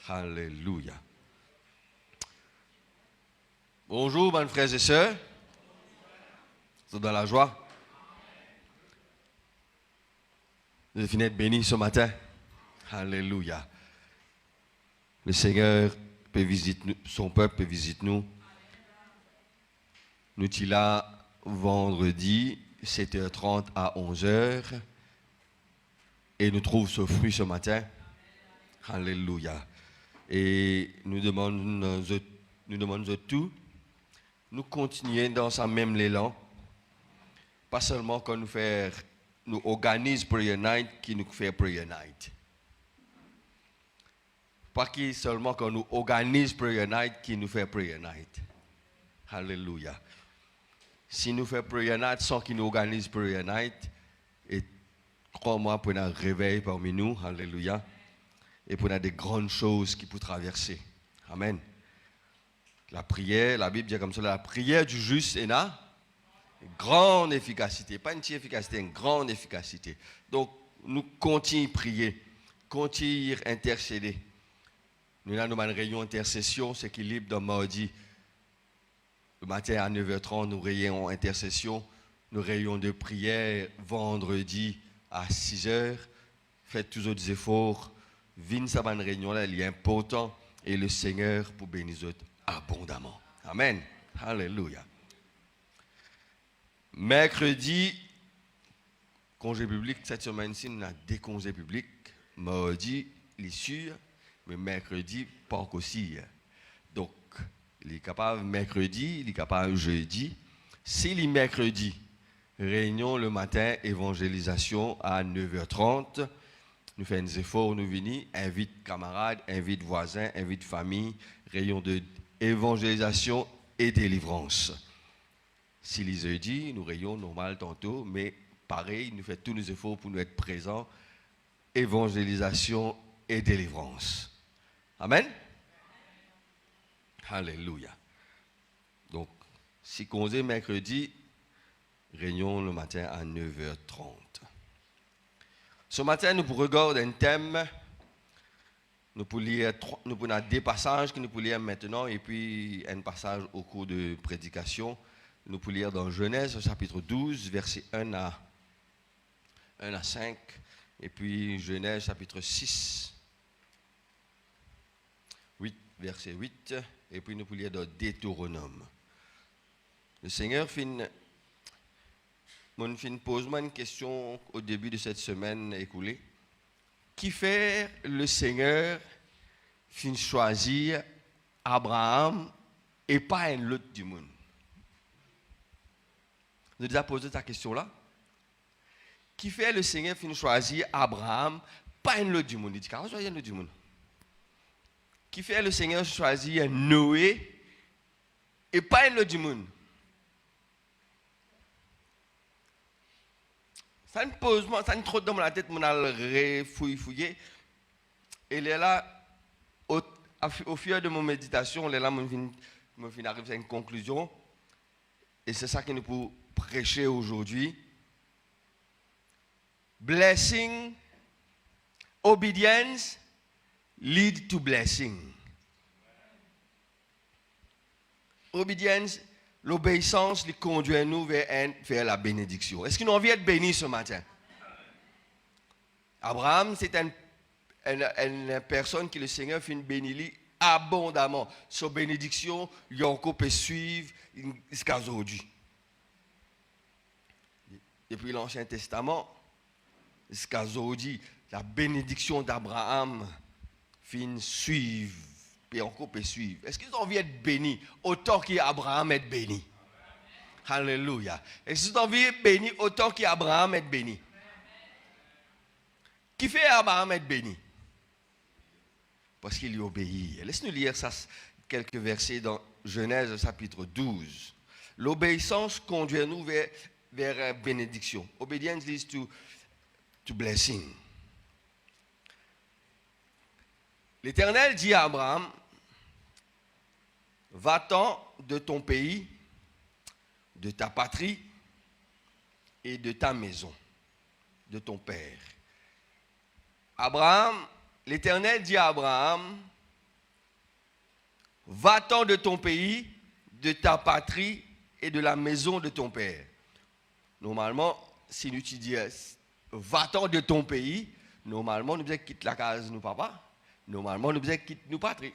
Alléluia. Bonjour, mes frères et sœurs. Vous êtes dans la joie? Vous êtes fini d'être bénis ce matin? Alléluia. Le Seigneur peut visiter nous, son peuple peut visiter nous. Nous sommes là vendredi, 7h30 à 11h. Et nous trouvons ce fruit ce matin. Alléluia. Et nous demandons tout. Nous continuons dans ce même élan. Pas seulement quand nous organisons Prayer Night, qui nous fait Prayer Night. Pas seulement quand nous organisons Prayer Night, qui nous fait Prayer Night. Alléluia. Si nous faisons Prayer Night sans qu'il nous organise Prayer Night, et crois-moi, pour un réveil parmi nous, alléluia, et pour des grandes choses qui peuvent traverser. Amen. La prière, la Bible dit comme ça, la prière du juste est là, une grande efficacité, pas une petite efficacité, une grande efficacité. Donc, nous continuons à prier, continuons à intercéder. Nous avons une réunion d'intercession, c'est qui est libre dans mardi. Le matin à 9h30, nous réunions intercession, nous réunions de prière vendredi à 6h. Faites tous autres efforts. Venez à cette réunion-là, elle est importante et le Seigneur pour bénir nous abondamment. Amen. Alléluia. Mercredi, congé public, cette semaine-ci, nous avons des congés publics. Mardi, il est sûr, mais mercredi, pas encore aussi. Donc, il est capable mercredi, il est capable jeudi. S'il est mercredi, réunion le matin, évangélisation à 9h30. Nous faisons des efforts, nous venons, invite camarades, invite voisins, invite famille, réunion de évangélisation et délivrance. Si les jeudis, nous réunions normal tantôt, mais pareil, nous faisons tous nos efforts pour nous être présents, évangélisation et délivrance. Amen. Alléluia. Donc, si on est mercredi, réunion le matin à 9h30. Ce matin, nous regardons un thème. Nous pouvons lire des passages que nous pouvons lire maintenant et puis un passage au cours de prédication. Nous pouvons lire dans Genèse chapitre 12, versets 1 à 5 et puis Genèse chapitre 6, 8, verset 8 et puis nous pouvons lire dans Deutéronome. Le Seigneur pose-moi une question au début de cette semaine écoulée. Qui fait le Seigneur choisir Abraham et pas un autre du monde? Vous avez déjà posé cette question-là? Qui fait le Seigneur choisir Abraham, pas un autre du monde? Il dit, car choisir un autre du monde. Qui fait le Seigneur choisir Noé et pas un autre du monde? Ça me pose, ça me trotte dans la tête, mon fouiller. Et là, au fur de mon méditation, là, je finis arrive à une conclusion. Et c'est ça que nous pouvons prêcher aujourd'hui. Blessing, obedience lead to blessing. Obedience, l'obéissance les conduit nous vers la bénédiction. Est-ce que nous avons envie d'être bénis ce matin? Abraham, c'est une personne que le Seigneur fait bénir abondamment. Sa bénédiction, il y a encore peut suivre jusqu'à aujourd'hui. Depuis l'Ancien Testament, jusqu'à aujourd'hui, la bénédiction d'Abraham fin suivre. Et encore peut suivre. Est-ce qu'ils ont envie d'être bénis autant qu'Abraham est béni? Alléluia. Est-ce qu'ils ont envie d'être bénis autant qu'Abraham est béni? Qui fait Abraham être béni? Parce qu'il y obéit. Laisse-nous lire ça, quelques versets dans Genèse chapitre 12. L'obéissance conduit nous vers bénédiction. Obedience leads to blessing. L'Éternel dit à Abraham, va-t'en de ton pays, de ta patrie et de ta maison, de ton père. Abraham, l'Éternel dit à Abraham, Va-t'en de ton pays, de ta patrie et de la maison de ton père. Normalement, si nous te disons, va-t'en de ton pays, normalement, nous devons quitter la case, nous papa. Normalement, nous devons quitter nos patries.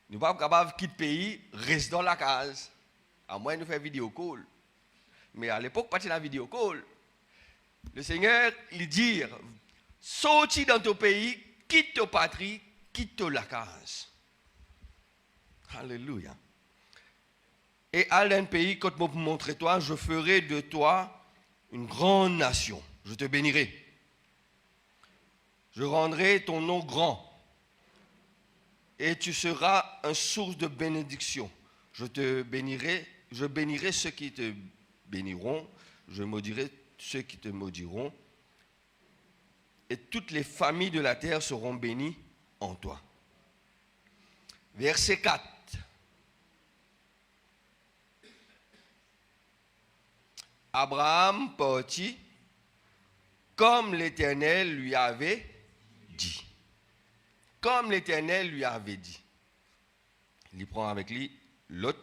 Nous ne sommes pas capables de quitter le pays, rester dans la case. À moins de nous faire vidéo call. Mais à l'époque, pas de la vidéo call. Le Seigneur, il dit, sortis dans ton pays, quitte ta patrie, quitte la case. Alléluia. Et à un pays, quand je vous montrer toi, je ferai de toi une grande nation. Je te bénirai. Je rendrai ton nom grand. Et tu seras une source de bénédiction. Je bénirai ceux qui te béniront. Je maudirai ceux qui te maudiront. Et toutes les familles de la terre seront bénies en toi. Verset 4. Abraham partit comme l'Éternel lui avait dit. Comme l'Éternel lui avait dit. Il prend avec lui l'autre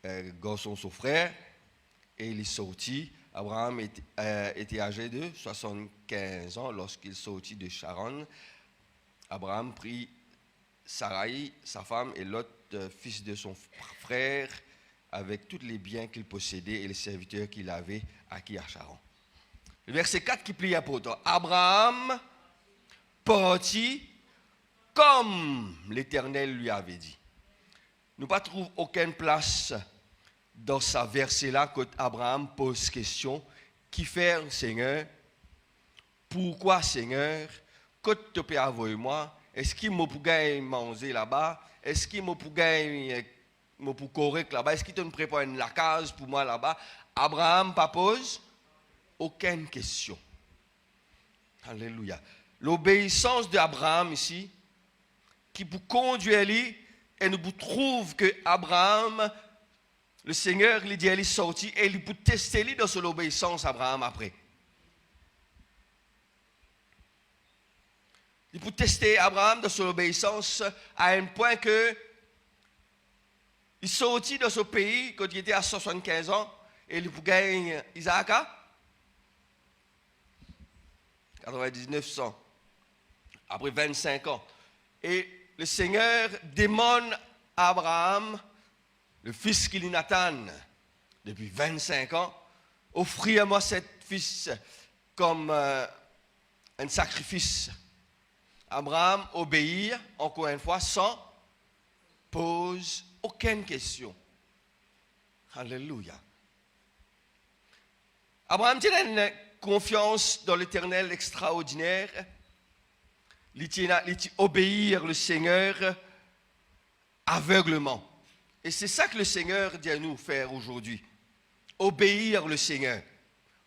garçon, son frère, et il est sorti. Abraham était âgé de 75 ans lorsqu'il sortit de Charan. Abraham prit Sarai, sa femme, et l'autre fils de son frère, avec tous les biens qu'il possédait et les serviteurs qu'il avait acquis à Charan. Le verset 4 qui plie important. Abraham partit comme l'Éternel lui avait dit. Nous ne trouvons aucune place dans ce verset-là quand Abraham pose question. Qui fait, Seigneur? Pourquoi, Seigneur? Quand tu peux envoyer moi? Est-ce qu'il m'a pour manger là-bas? Est-ce qu'il m'a pour correct là-bas? Est-ce qu'il te prépare une case pour moi là-bas? Abraham ne pose aucune question. Alléluia. L'obéissance d'Abraham ici, qui vous conduit lui, et nous trouvons que Abraham, le Seigneur, lui dit, il est sorti, et il peut tester lui dans son obéissance, Abraham, après. Il peut tester Abraham dans son obéissance à un point que il sortit de ce pays quand il était à 75 ans, et il peut gagner Isaac à 99 ans. Après 25 ans. Et le Seigneur demande à Abraham, le fils qu'il Nathan, depuis 25 ans, offrez-moi cet fils comme un sacrifice. Abraham obéit, encore une fois, sans poser aucune question. Alléluia. Abraham tient une confiance dans l'Éternel extraordinaire. Il obéir le Seigneur aveuglement. Et c'est ça que le Seigneur dit à nous faire aujourd'hui. Obéir le Seigneur.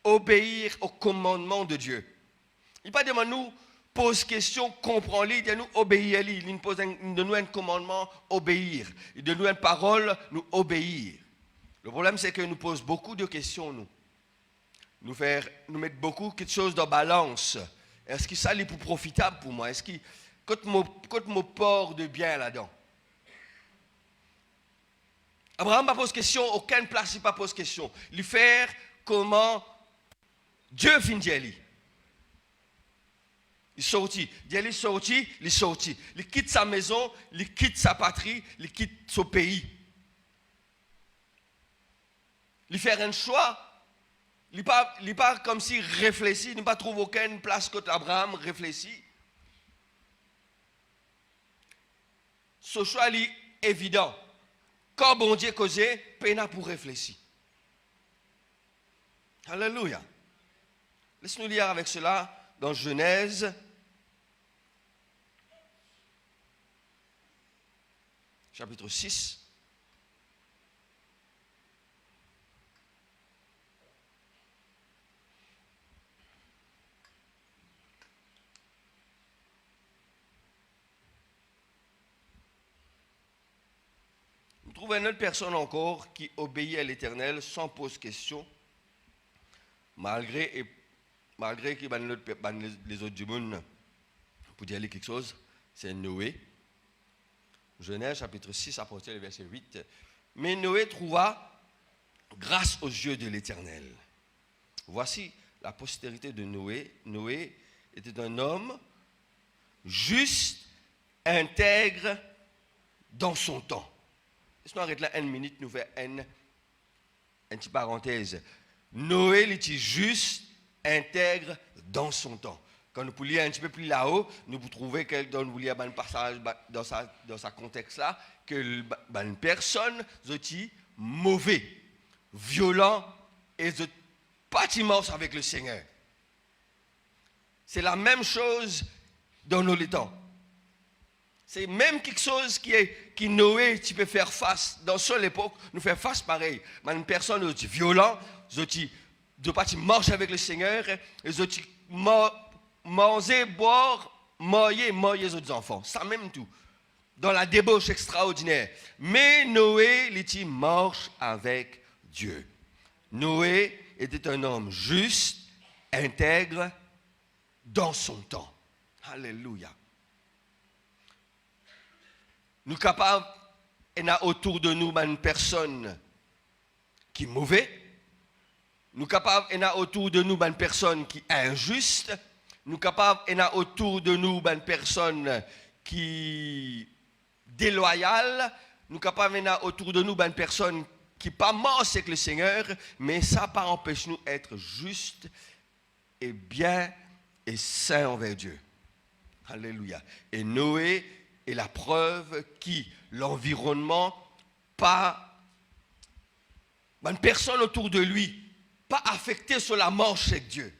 Obéir au commandement de Dieu. Il ne pas demande nous, pose question, comprends-le, il dit à nous, obéir. Il nous pose de nous un commandement, obéir. Il donne nous une parole, nous obéir. Le problème, c'est que nous posons beaucoup de questions, nous. Nous mettons beaucoup de choses dans balance. Est-ce que ça est plus profitable pour moi? Est-ce que quand je porte de bien là-dedans? Abraham ne pose question, aucune place il ne pose question. Il fait comment Dieu finit lui. Il sortit. Dieu est sorti, il est sorti. Il quitte sa maison, il quitte sa patrie, il quitte son pays. Il fait un choix. Il n'est pas comme s'il réfléchit, il n'a pas trouvé aucune place quand Abraham réfléchit. Ce choix est évident. Quand bon Dieu cause, peine pour réfléchir. Alléluia. Laisse-nous lire avec cela dans Genèse, chapitre 6. Vous trouvez une autre personne encore qui obéit à l'Éternel sans poser question, malgré que les autres du monde, pour dire quelque chose, c'est Noé. Genèse chapitre 6, à partir du verset 8. Mais Noé trouva grâce aux yeux de l'Éternel. Voici la postérité de Noé. Noé était un homme juste, intègre dans son temps. Laisse-nous arrêter là une minute, nous faire une petite parenthèse. Noé il était juste, intègre dans son temps. Quand nous poulions un petit peu plus là-haut, nous pouvons trouver que dans un passage dans sa contexte là, que une personne est mauvais, violent et pas dimanche avec le Seigneur. C'est la même chose dans nos temps. C'est même quelque chose qui Noé tu peux faire face. Dans son époque, nous faire face pareil. Une personne est violente, de pas marcher avec le Seigneur, et manger, boire, marier les autres enfants. Ça même tout. Dans la débauche extraordinaire. Mais Noé, il marche avec Dieu. Noé était un homme juste, intègre, dans son temps. Alléluia. Nous sommes capables, il y a autour de nous une personne qui est mauvaise. Nous sommes capables, il y a autour de nous une personne qui est injuste. Nous sommes capables, il y a autour de nous une personne qui est déloyale. Nous sommes capables, il y a autour de nous une personne qui n'est pas mort avec le Seigneur, mais ça ne empêche nous d'être justes et bien et saints envers Dieu. Alléluia. Et Noé est la preuve qui, l'environnement, pas une personne autour de lui, pas affecté sur la marche avec Dieu.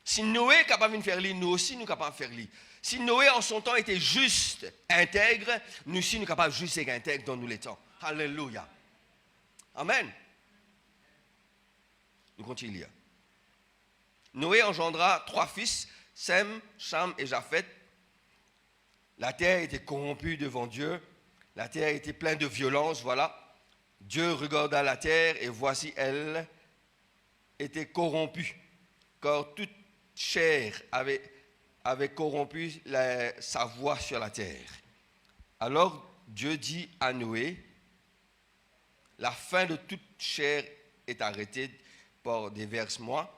Si Noé est capable de faire lui, nous aussi nous sommes capables de faire lui. Si Noé en son temps était juste, intègre, nous aussi nous sommes capables de juste et intègre dans nous les temps. Alléluia. Amen. Nous continuons à lire. Noé engendra 3 fils, Sem, Cham et Japheth. La terre était corrompue devant Dieu. La terre était pleine de violence, voilà. Dieu regarda la terre et voici elle était corrompue. Car toute chair avait corrompu sa voie sur la terre. Alors Dieu dit à Noé, la fin de toute chair est arrêtée par déverse-moi.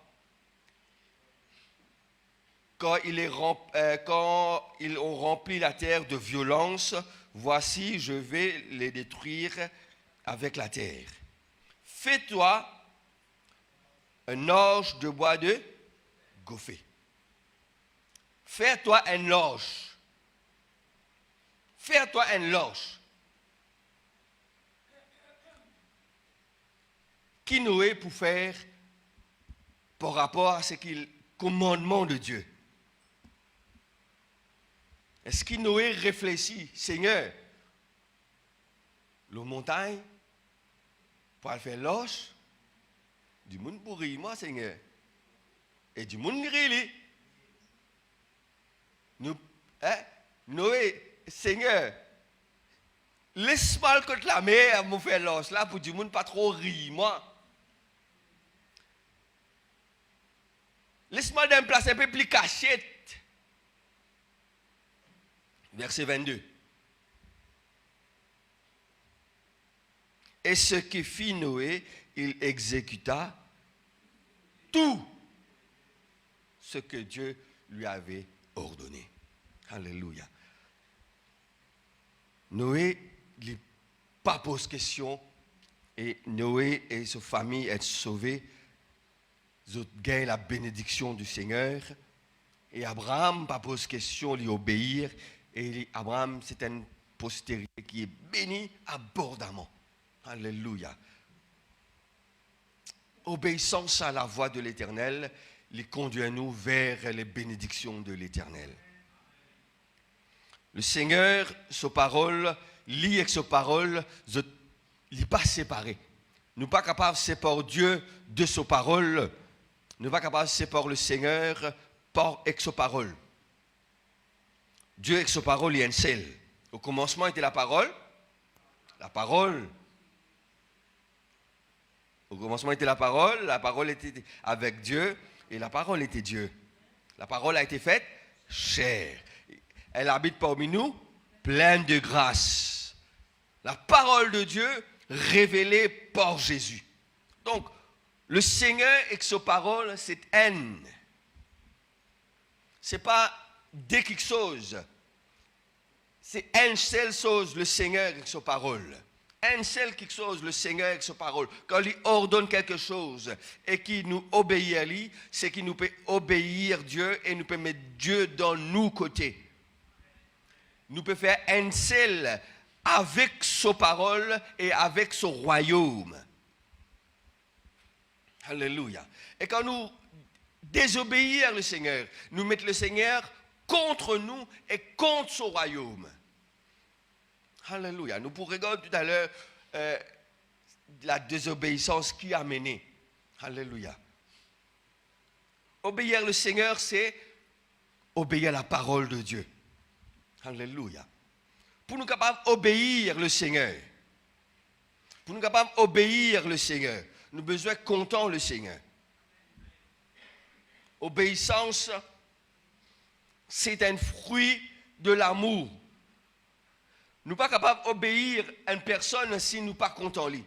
Quand ils ont rempli la terre de violence, voici, je vais les détruire avec la terre. Fais-toi un orge de bois de gopher. Fais-toi un orge. Fais-toi un orge. Qui Noé pour faire par rapport à ce qu'il commandement de Dieu? Est-ce que Noé réfléchit, Seigneur, la montagne, pour faire l'orge, du monde pourri, moi, Seigneur, et du monde grillé. Noé, Seigneur, laisse-moi contre la mer, me faire l'orge là, pour du monde pas trop rire, moi. Laisse-moi dans une place un peu plus cachette. Verset 22. Et ce que fit Noé, il exécuta tout ce que Dieu lui avait ordonné. Alléluia. Noé n'a pas posé question et Noé et sa famille sont sauvés. Ils ont gagné la bénédiction du Seigneur. Et Abraham n'a pas posé question, lui obéir. Et Abraham, c'est une postérité qui est bénie abondamment. Alléluia. Obéissance à la voix de l'Éternel, les conduit-nous vers les bénédictions de l'Éternel. Le Seigneur, sa parole, lit avec sa parole, il n'est pas séparé. Nous ne sommes pas capables de séparer Dieu de sa parole. Nous ne sommes pas capables de séparer le Seigneur avec sa parole. Dieu avec sa parole, il y a un seul. Au commencement était la parole. La parole. Au commencement était la parole était avec Dieu, et la parole était Dieu. La parole a été faite chair. Elle habite parmi nous, pleine de grâce. La parole de Dieu révélée par Jésus. Donc, le Seigneur et sa parole, c'est haine. Ce n'est pas dès quelque chose. C'est une seule chose, le Seigneur et sa parole. Une seule quelque chose, le Seigneur et sa parole. Quand il ordonne quelque chose et qu'il nous obéit à lui, c'est qu'il nous peut obéir Dieu et nous peut mettre Dieu dans nos côtés. Nous pouvons faire un seul avec sa parole et avec son royaume. Alléluia. Et quand nous désobéissons le Seigneur, nous mettons le Seigneur contre nous et contre son royaume. Alléluia. Nous pourrons regarder tout à l'heure la désobéissance qui a mené. Alléluia. Obéir le Seigneur, c'est obéir à la parole de Dieu. Alléluia. Pour nous capables d'obéir le Seigneur, pour nous capables d'obéir le Seigneur, nous avons besoin de contenter le Seigneur. Obéissance, c'est un fruit de l'amour. Nous ne sommes pas capables d'obéir à une personne si nous ne sommes pas contents de lui.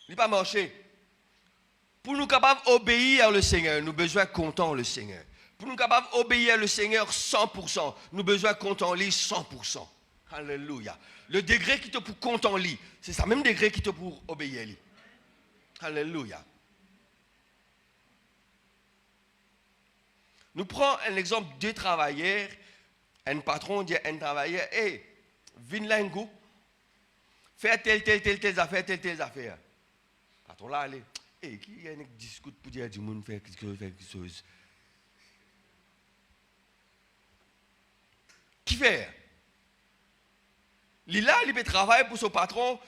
Il n'est pas marché. Pour nous capables d'obéir le Seigneur, nous avons besoin de contenter le Seigneur. Pour nous capables d'obéir le Seigneur 100%, nous avons besoin de contenter lui 100%. Alléluia. Le degré qui te pour contenter lui, c'est ça même degré qui te pour obéir lui. Alléluia. Nous prenons un exemple de travailleurs. Un patron dit à un travailleur, hey, viens là un goût, fais telle affaire, telle affaire. Le patron là, allez, hey, qui y a un discours pour dire du monde faire quelque chose. Qui fait? Il là, il peut travailler pour son patron.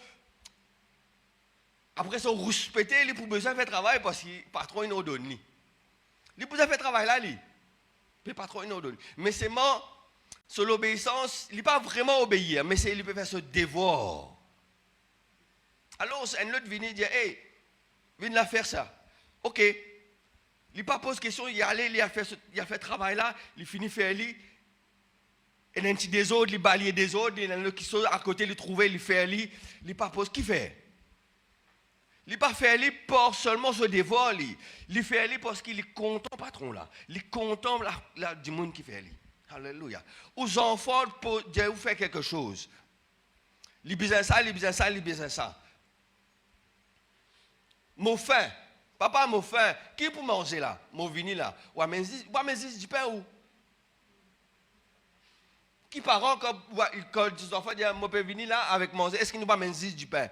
Après son rouspété, il a besoin de faire travail parce que le patron il nous donne. Il a besoin de faire travail là, lui. Le patron il nous donne. Mais c'est mort. Sur l'obéissance, il n'est pas vraiment obéir, mais il peut faire ce devoir. Alors, un autre vient dire, hey, viens là faire ça. Ok. Il n'a pas posé question, il est allé, il a fait travail là, il finit faire lui. Et un petit des autres, il balaye des autres, il y en a qui sont à côté, il trouve, il fait lui. Il n'a pas posé, qui fait? Il n'a pas fait lui pour seulement ce devoir, lui. Il fait lui parce qu'il est content, patron là. Il est content du monde qui fait lui. Alléluia. Aux enfants, pour dire vous faire quelque chose. Les besoin ça, les besoin ça, les besoin ça. Mon faim. Papa, mon faim. Qui pour manger là? Mon vini là. Ouais, mais du pain où? Qui parent quand les enfants disent mon père vini là avec manger, est-ce qu'il nous pas manger du pain?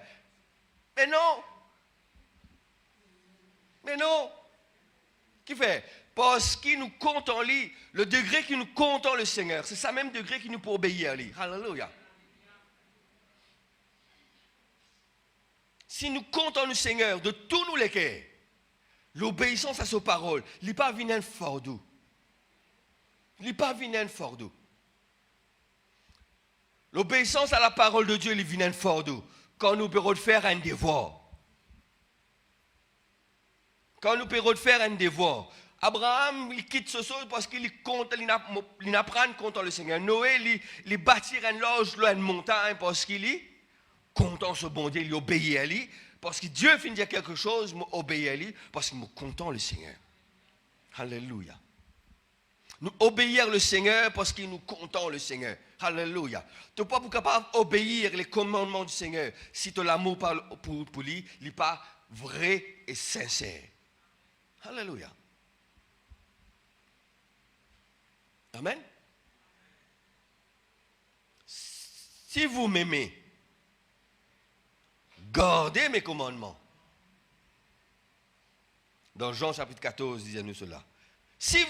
Mais non. Mais non. Qui fait? Parce qu'il nous compte en lui, le degré qui nous compte en le Seigneur, c'est ça même degré qui nous peut obéir à lui. Alléluia. Si nous comptons le Seigneur de tous nous les cœurs, l'obéissance à sa parole, il n'est pas venu un fardeau. Il n'est pas venu un fardeau. L'obéissance à la parole de Dieu, il vient un fardeau. Quand nous pouvons faire un devoir. Quand nous pouvons faire un devoir. Abraham, il quitte ce sol parce qu'il apprend contre le Seigneur. Noé, il bâtit une loge, une montagne parce qu'il est content ce bon Dieu, il obéit à lui. Parce que Dieu finit dire quelque chose, il obéit à lui parce qu'il est content le Seigneur. Alléluia. Nous obéir le Seigneur parce qu'il nous content le Seigneur. Alléluia. Tu n'es pas capable d'obéir les commandements du Seigneur si tu as l'amour pour lui, il n'est pas vrai et sincère. Alléluia. Amen. Si vous m'aimez, gardez mes commandements. Dans Jean chapitre 14, disait-nous cela. Si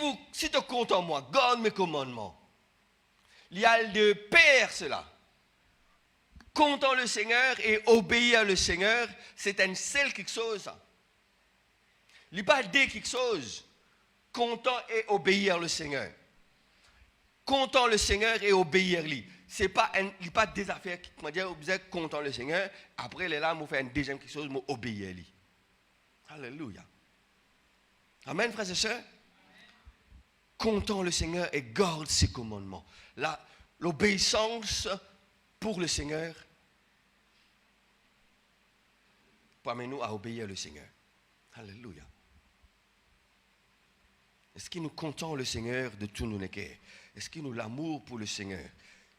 tu comptes en moi, garde mes commandements. Il y a de pair cela. Comptant le Seigneur et obéir le Seigneur, c'est un seul quelque chose. Il n'y a pas deux quelque chose. Comptant et obéir le Seigneur. Comptant le Seigneur et obéir lui. Il n'y a pas des affaires qui me disent, vous êtes content le Seigneur, après il est là, vous faites un deuxième quelque chose, vous obéir lui. Alléluia. Amen, frères et sœurs. content le Seigneur et garde ses commandements. L'obéissance pour le Seigneur permet-nous à obéir le Seigneur. Alléluia. Est-ce que nous comptons le Seigneur de tous nos cœurs? Est-ce que nous l'amour pour le Seigneur,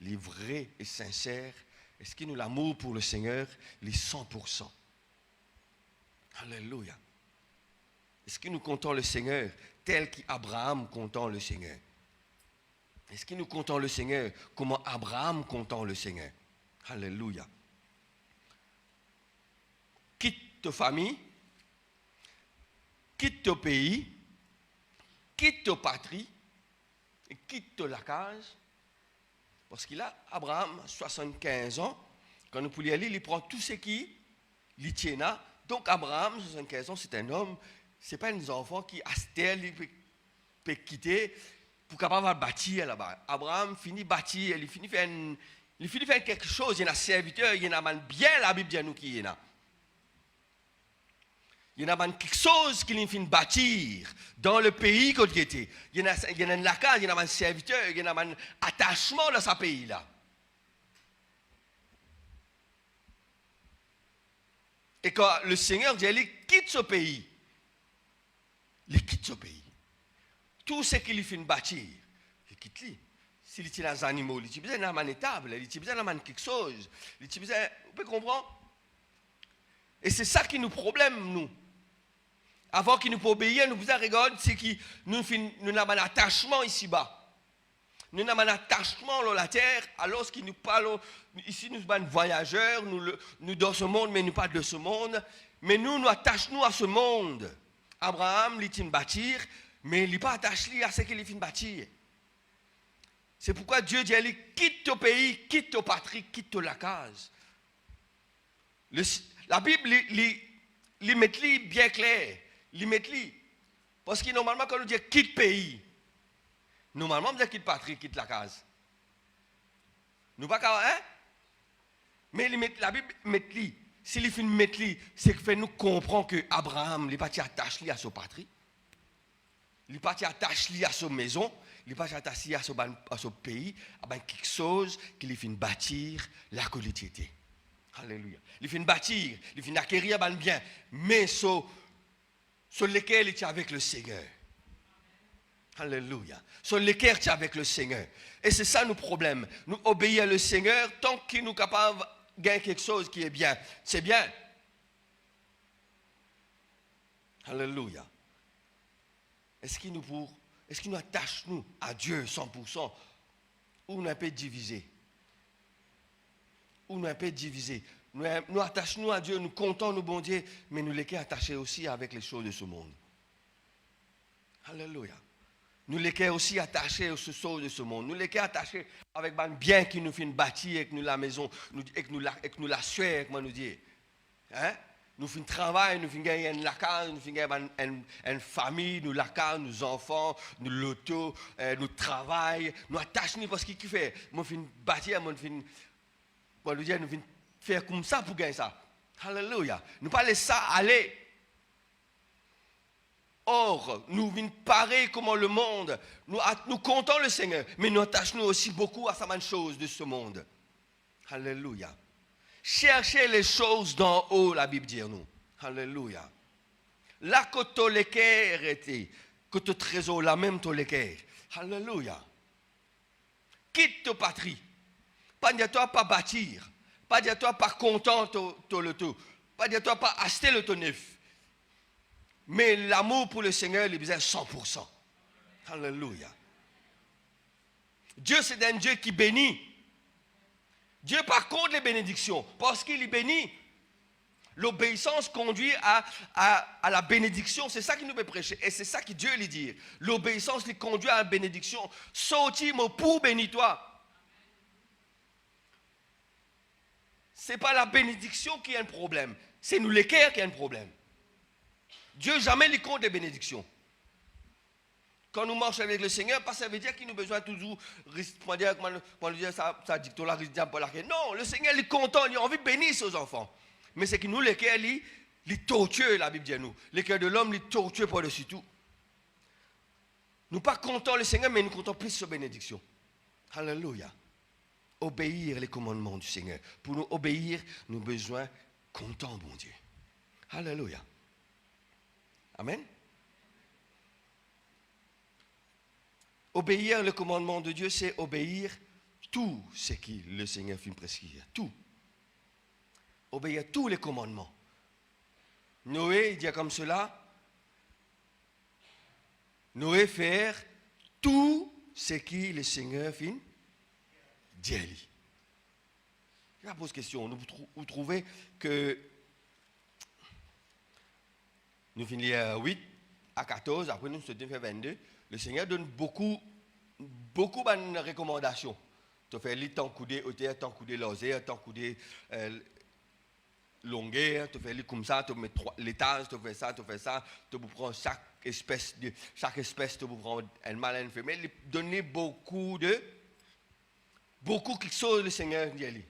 les vrais et sincères? Est-ce que nous l'amour pour le Seigneur, les 100%? Alléluia. Est-ce que nous comptons le Seigneur tel qu'Abraham comptant le Seigneur? Est-ce que nous comptons le Seigneur comment Abraham comptant le Seigneur? Alléluia. Quitte ta famille, quitte ton pays, quitte ta patrie, et quitte la case. Parce qu'il a, Abraham, 75 ans, quand nous pouvons aller, il prend tout ce qui il tient là. Donc Abraham, 75 ans, c'est un homme, ce n'est pas un enfant qui, à cette terre, il peut quitter pour capable bâtir là-bas. Abraham finit bâtir, il finit faire quelque chose, il y a un serviteur, il y a un bien, la Bible dit nous qui est là. Il y a quelque chose qu'il finit bâtir dans le pays qu'il était. Il y a un lacan, il y a un serviteur, il y a un attachement dans ce pays-là. Et quand le Seigneur dit, il quitte ce pays, il quitte ce pays. Tout ce qu'il finit bâtir, il quitte lui. S'il est dans les animaux, il a besoin d'un étable, il a besoin d'un quelque chose. Vous pouvez comprendre? Et c'est ça qui nous problème, nous. Avant qu'il nous peut obéir, nous vous regardons, c'est que nous avons un attachement ici-bas. Nous avons un attachement dans la terre, alors qu'il nous parle, ici nous sommes voyageurs, nous dans ce monde, mais nous pas de ce monde. Mais nous attachons à ce monde. Abraham, il est bâtir, mais il n'est pas attaché à ce qu'il est bâtir. C'est pourquoi Dieu dit, quitte ton pays, quitte ta patrie, quitte la case. La Bible, il met bien clair. Il met parce que normalement, quand on dit quitte pays, normalement, on dit quitte patrie, quitte la case. Nous pas hein? Mais la Bible met s'il fait mettre c'est que fait nous comprendre que Abraham, il n'est pas attaché à sa patrie. Il n'est pas attaché à sa maison. Il n'est pas attaché à son pays, à quelque chose qu'il fait bâtir la collectivité. Alléluia. Il fait bâtir, il fait acquérir un bien, mais sur lequel il est avec le Seigneur. Alléluia. Sur lequel il est avec le Seigneur. Et c'est ça nos problèmes. Nous obéissons le Seigneur tant qu'il nous est capable de gagner quelque chose qui est bien. C'est bien. Alléluia. Est-ce qu'il nous attache nous à Dieu 100% ou nous un peu divisé? Ou nous un peu divisé? Nous attachons à Dieu, nous comptons nos bons dieux, mais nous les attachés aussi avec les choses de ce monde. Alléluia. Nous les aussi attachés aux choses de ce monde. Nous les attachés avec les biens qui nous finissent bâtir, avec nous la maison, avec nous la sueur, comment nous dire. Hein? Nous faisons travail, nous faisons gagner une lacane, nous faisons gagner une famille, nous lacane, nos enfants, nous l'auto, nous travail, nous attachons parce qu'il fait. Nous faisons bâtir, nous faisons faire comme ça pour gagner ça. Alléluia. Nous ne pas laisser ça aller. Or, nous venons pareil comme le monde. Nous comptons le Seigneur, mais nous attachons aussi beaucoup à certaines choses de ce monde. Alléluia. Cherchez les choses d'en haut, la Bible dit nous. Alléluia. Là que ton l'équerre était, que ton trésor, la même ton l'équerre. Alléluia. Quitte ta patrie. Pas de toi pas bâtir. Pas de toi pas content le tout. Pas de toi pas acheter le tout neuf. Mais l'amour pour le Seigneur, il est besoin 100%. Alléluia. Dieu, c'est un Dieu qui bénit. Dieu, par contre, les bénédictions, parce qu'il est béni. L'obéissance conduit à la bénédiction. C'est ça qu'il nous veut prêcher. Et c'est ça que Dieu lui dit. L'obéissance lui conduit à la bénédiction. Sortis, mon pour bénis-toi. Ce n'est pas la bénédiction qui a un problème. C'est nous les cœurs qui a un problème. Dieu jamais lui compte des bénédictions. Quand nous marchons avec le Seigneur, ça veut dire qu'il nous a besoin toujours, pour dire ça dicte là, non, le Seigneur est content, il a envie de bénir ses enfants. Mais c'est que nous, les cœurs, les tortueux, la Bible dit à nous. Les cœurs de l'homme, les tortueux par-dessus tout. Nous pas comptons le Seigneur, mais nous comptons plus sur bénédiction. Alléluia. Obéir les commandements du Seigneur. Pour nous obéir, nous avons besoin comptant, bon Dieu. Alléluia. Amen. Obéir le commandement de Dieu, c'est obéir tout ce que le Seigneur fait prescrire. Tout. Obéir tous les commandements. Noé dit comme cela. Noé faire tout ce que le Seigneur fait dit. Je vous pose question. Vous trouvez que nous finissons 8 à 14, après nous sommes fait 22. Le Seigneur donne beaucoup de recommandations. Tu fais les temps coudés hauteur, temps coudés laser, temps coudés longueur, tu fais les comme ça, tu mets l'étage, tu fais ça, tu prends chaque espèce, tu prends un mâle, une femelle. Il donne beaucoup de choses le Seigneur dit.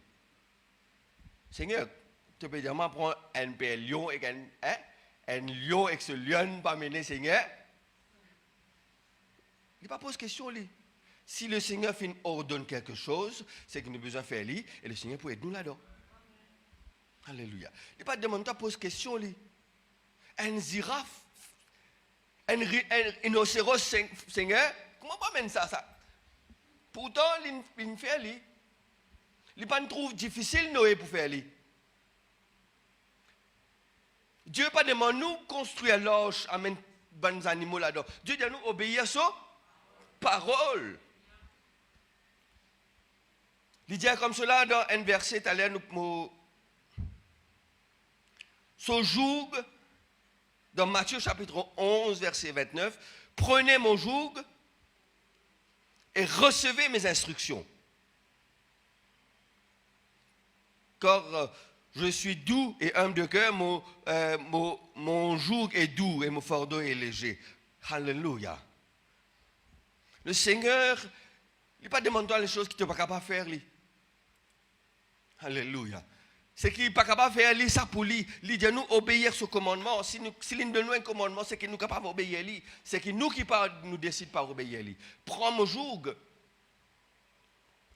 Seigneur, tu peux dire, prends un lion et un lion et ce lion pas mener Seigneur. Il ne pas pose question lui. Si le Seigneur ordonne quelque chose, c'est qu'il nous a besoin de faire lui et le Seigneur peut aider nous là-dedans. Alléluia. Il ne pas demander à poser question lui. Un girafe, un rhinocéros Seigneur, comment pas mener ça? Pourtant, il fait lui. Il ne trouve difficile Noé pour faire lui. Dieu pas demande nous construire l'orge, amener des animaux là-dedans. Dieu dit à nous obéir à sa parole. Il dit comme cela dans un verset, à l'air nous ce joug, dans Matthieu chapitre 11, verset 29, prenez mon joug et recevez mes instructions. Car je suis doux et humble de cœur, mon joug est doux et mon fardeau est léger. Alléluia. Le Seigneur, il n'est pas demandant les choses qu'il ne peut pas capable de faire. Lui. Alléluia. Ce qu'il n'est pas capable de faire, lui, ça pour lui. Il dit à nous obéir ce commandement. Si il nous donne un commandement, c'est qu'il nous est capable d'obéir lui. C'est qu'il nous qui nous décide par obéir lui. Prends mon joug.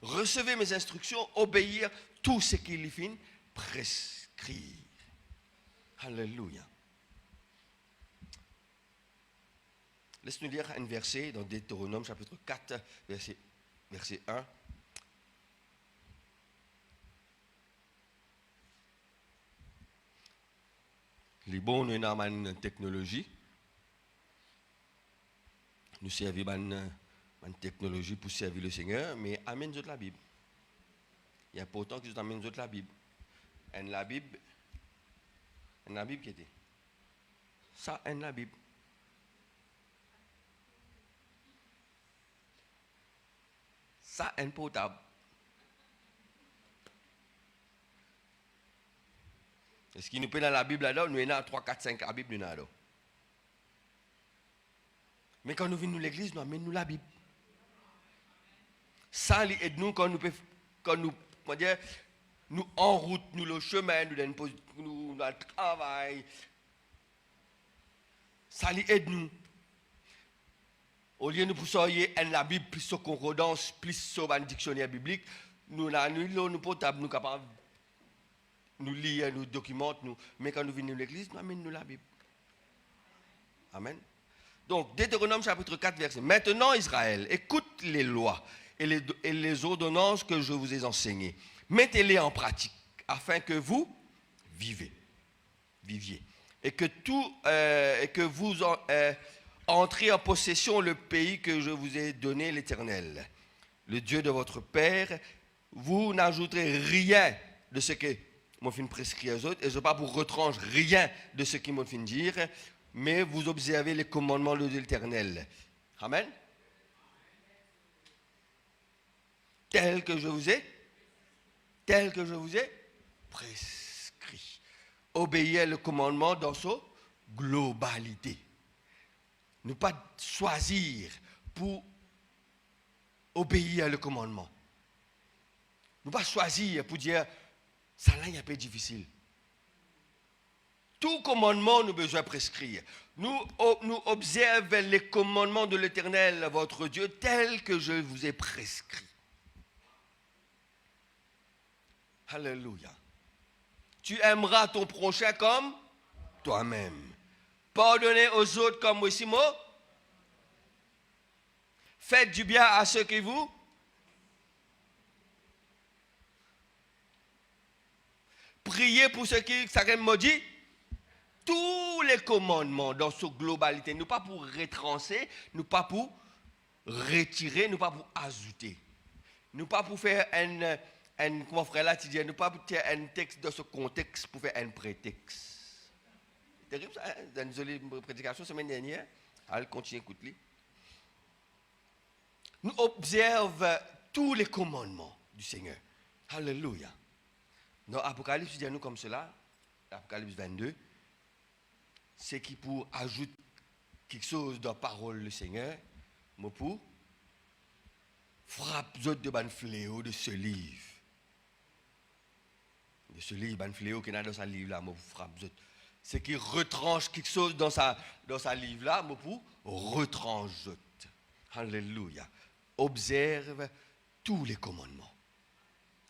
Recevez mes instructions, obéir tout ce qu'il fait prescrire. Alléluia. Laisse-nous lire un verset dans Deutéronome chapitre 4, verset 1. Les bons, nous avons une technologie. Nous servons une technologie pour servir le Seigneur, mais amène de la Bible. Il y a pourtant que nous amène de la Bible. Et la Bible qui était. Ça, et la Bible. Ça, un potable. Est-ce qu'il nous peut dans la Bible là-dedans? Nous avons 3, 4, 5 la Bible là-dedans. Mais quand nous venons à l'église, nous amenons la Bible. Ça aide nous quand nous en route, nous le chemin, nous le travail. Ça aide nous. Au lieu de nous pousser la Bible plus sur concordance, plus sur un dictionnaire biblique, nous portables, nous capables nous lire, nous documentons, mais quand nous venons à l'église, nous amenons la Bible. Amen. Donc, Deutéronome chapitre 4, verset. Maintenant, Israël, écoute les lois et les ordonnances que je vous ai enseignées. Mettez-les en pratique afin que vous viviez. Et que vous entrez en possession le pays que je vous ai donné, l'Éternel, le Dieu de votre Père. Vous n'ajouterez rien de ce que m'ont fait prescrire aux autres, et je ne vais pas vous retrancher rien de ce qu'ils m'ont fait dire, mais vous observez les commandements de l'Éternel. Amen. Tel que je vous ai prescrit. Obéir le commandement dans sa globalité. Ne pas choisir pour obéir le commandement. Ne pas choisir pour dire ça là, il est un peu difficile. Tout commandement, nous besoin prescrire. Nous observons les commandements de l'Éternel, votre Dieu, tels que je vous ai prescrits. Alléluia. Tu aimeras ton prochain comme toi-même. Pardonnez aux autres comme aussi moi. Faites du bien à ceux qui vous. Priez pour ceux qui, ça m'a dit. Tous les commandements dans sa globalité, nous pas pour retrancer, nous pas pour retirer, nous pas pour ajouter. Nous pas pour faire comment frère là, tu dis, nous pas pour faire un texte dans ce contexte pour faire un prétexte. C'est terrible ça, hein? Dans une jolie prédication la semaine dernière, allez continuer à écouter. Nous observons tous les commandements du Seigneur. Alléluia. Dans Apocalypse, il dit à nous comme cela, Apocalypse 22, c'est qui pour ajouter quelque chose dans la parole du Seigneur, mais pour frapper de ban fléau de ce livre. De ce livre, ban fléau qui est dans ce livre-là, mais pour frapper. C'est qui retranche quelque chose dans sa livre-là, mais pour retranche. Alléluia. Observe tous les commandements.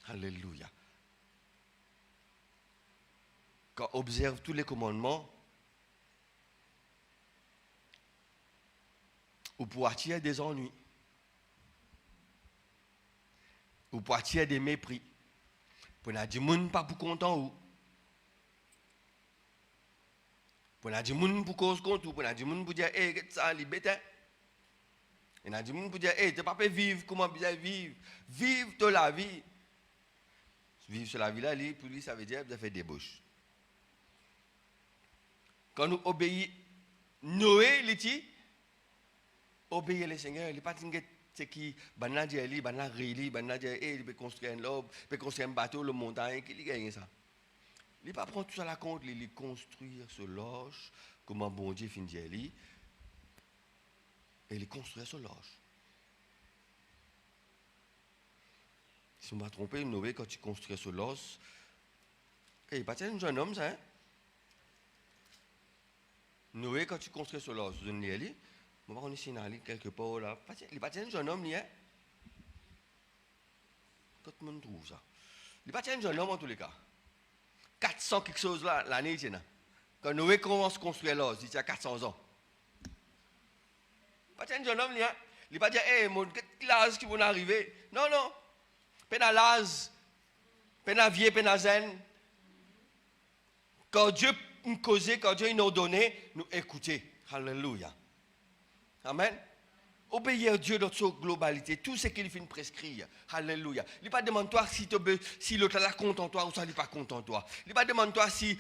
Alléluia. Quand on observe tous les commandements, ou pour attirer des ennuis, ou pour attirer des mépris, pour n'a dit moun pas pour content ou, pour n'a dit moun pour cause contre ou, pour n'a dit moun pour dire ça liberté, et n'a dit moun pour dire tu pas peut vivre comment bien vivre de la vie, vivre sur la vie là, pour lui ça veut dire de faire des bouches. Quand nous obéissons, Noé il dit obéir le Seigneur, il n'est pas c'est qui banna dit ali banna rili banna dit il peut construire un lobe, peut construire un bateau le montagne qui gagne ça. Il pas prendre tout ça la compte, il construire ce loge comment bon Dieu fin dit ali et il construire ce loge. Si on m'a trompé, Noé quand tu construis ce loge, il pas un jeune homme ça hein? Noé quand tu construis ce loge, je ne dis on est signalé quelque part là. Il n'est pas un jeune homme, ni hein? Tout le monde trouve ça. Il n'est pas un jeune homme en tous les cas. 400 quelque chose là, l'année, tiens. Quand Noé commence à construire l'os, il y a 400 ans. Il n'est pas un jeune homme, ni hein? Il n'est pas dire, mon l'âge qui va arriver. Non, non. Peine l'âge, peine vieux, peine zen. Quand Dieu nous cause, quand Dieu nous donne, nous écouter. Alléluia. Amen. Obéir à Dieu dans sa globalité, tout ce qu'il fait prescrire. Alléluia. Il ne pas demande toi si l'autre est content en toi ou ça n'est pas content en toi. Il ne pas demande toi si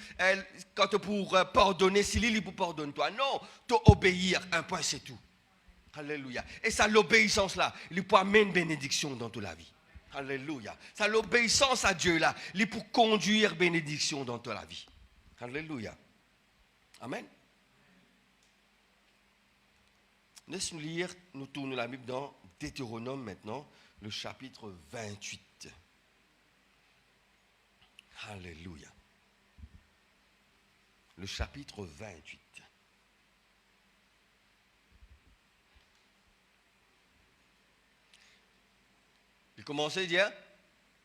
quand tu pour pardonner, si il pour pardonner toi. Non, tu obéir, un point c'est tout. Alléluia. Et ça l'obéissance là, il peut amener une bénédiction dans toute la vie. Alléluia. Ça l'obéissance à Dieu là, il peut conduire bénédiction dans toute la vie. Alléluia. Amen. Laisse-nous lire, nous tournons la Bible dans Deutéronome maintenant, le chapitre 28. Alléluia. Le chapitre 28. Il commençait à dire,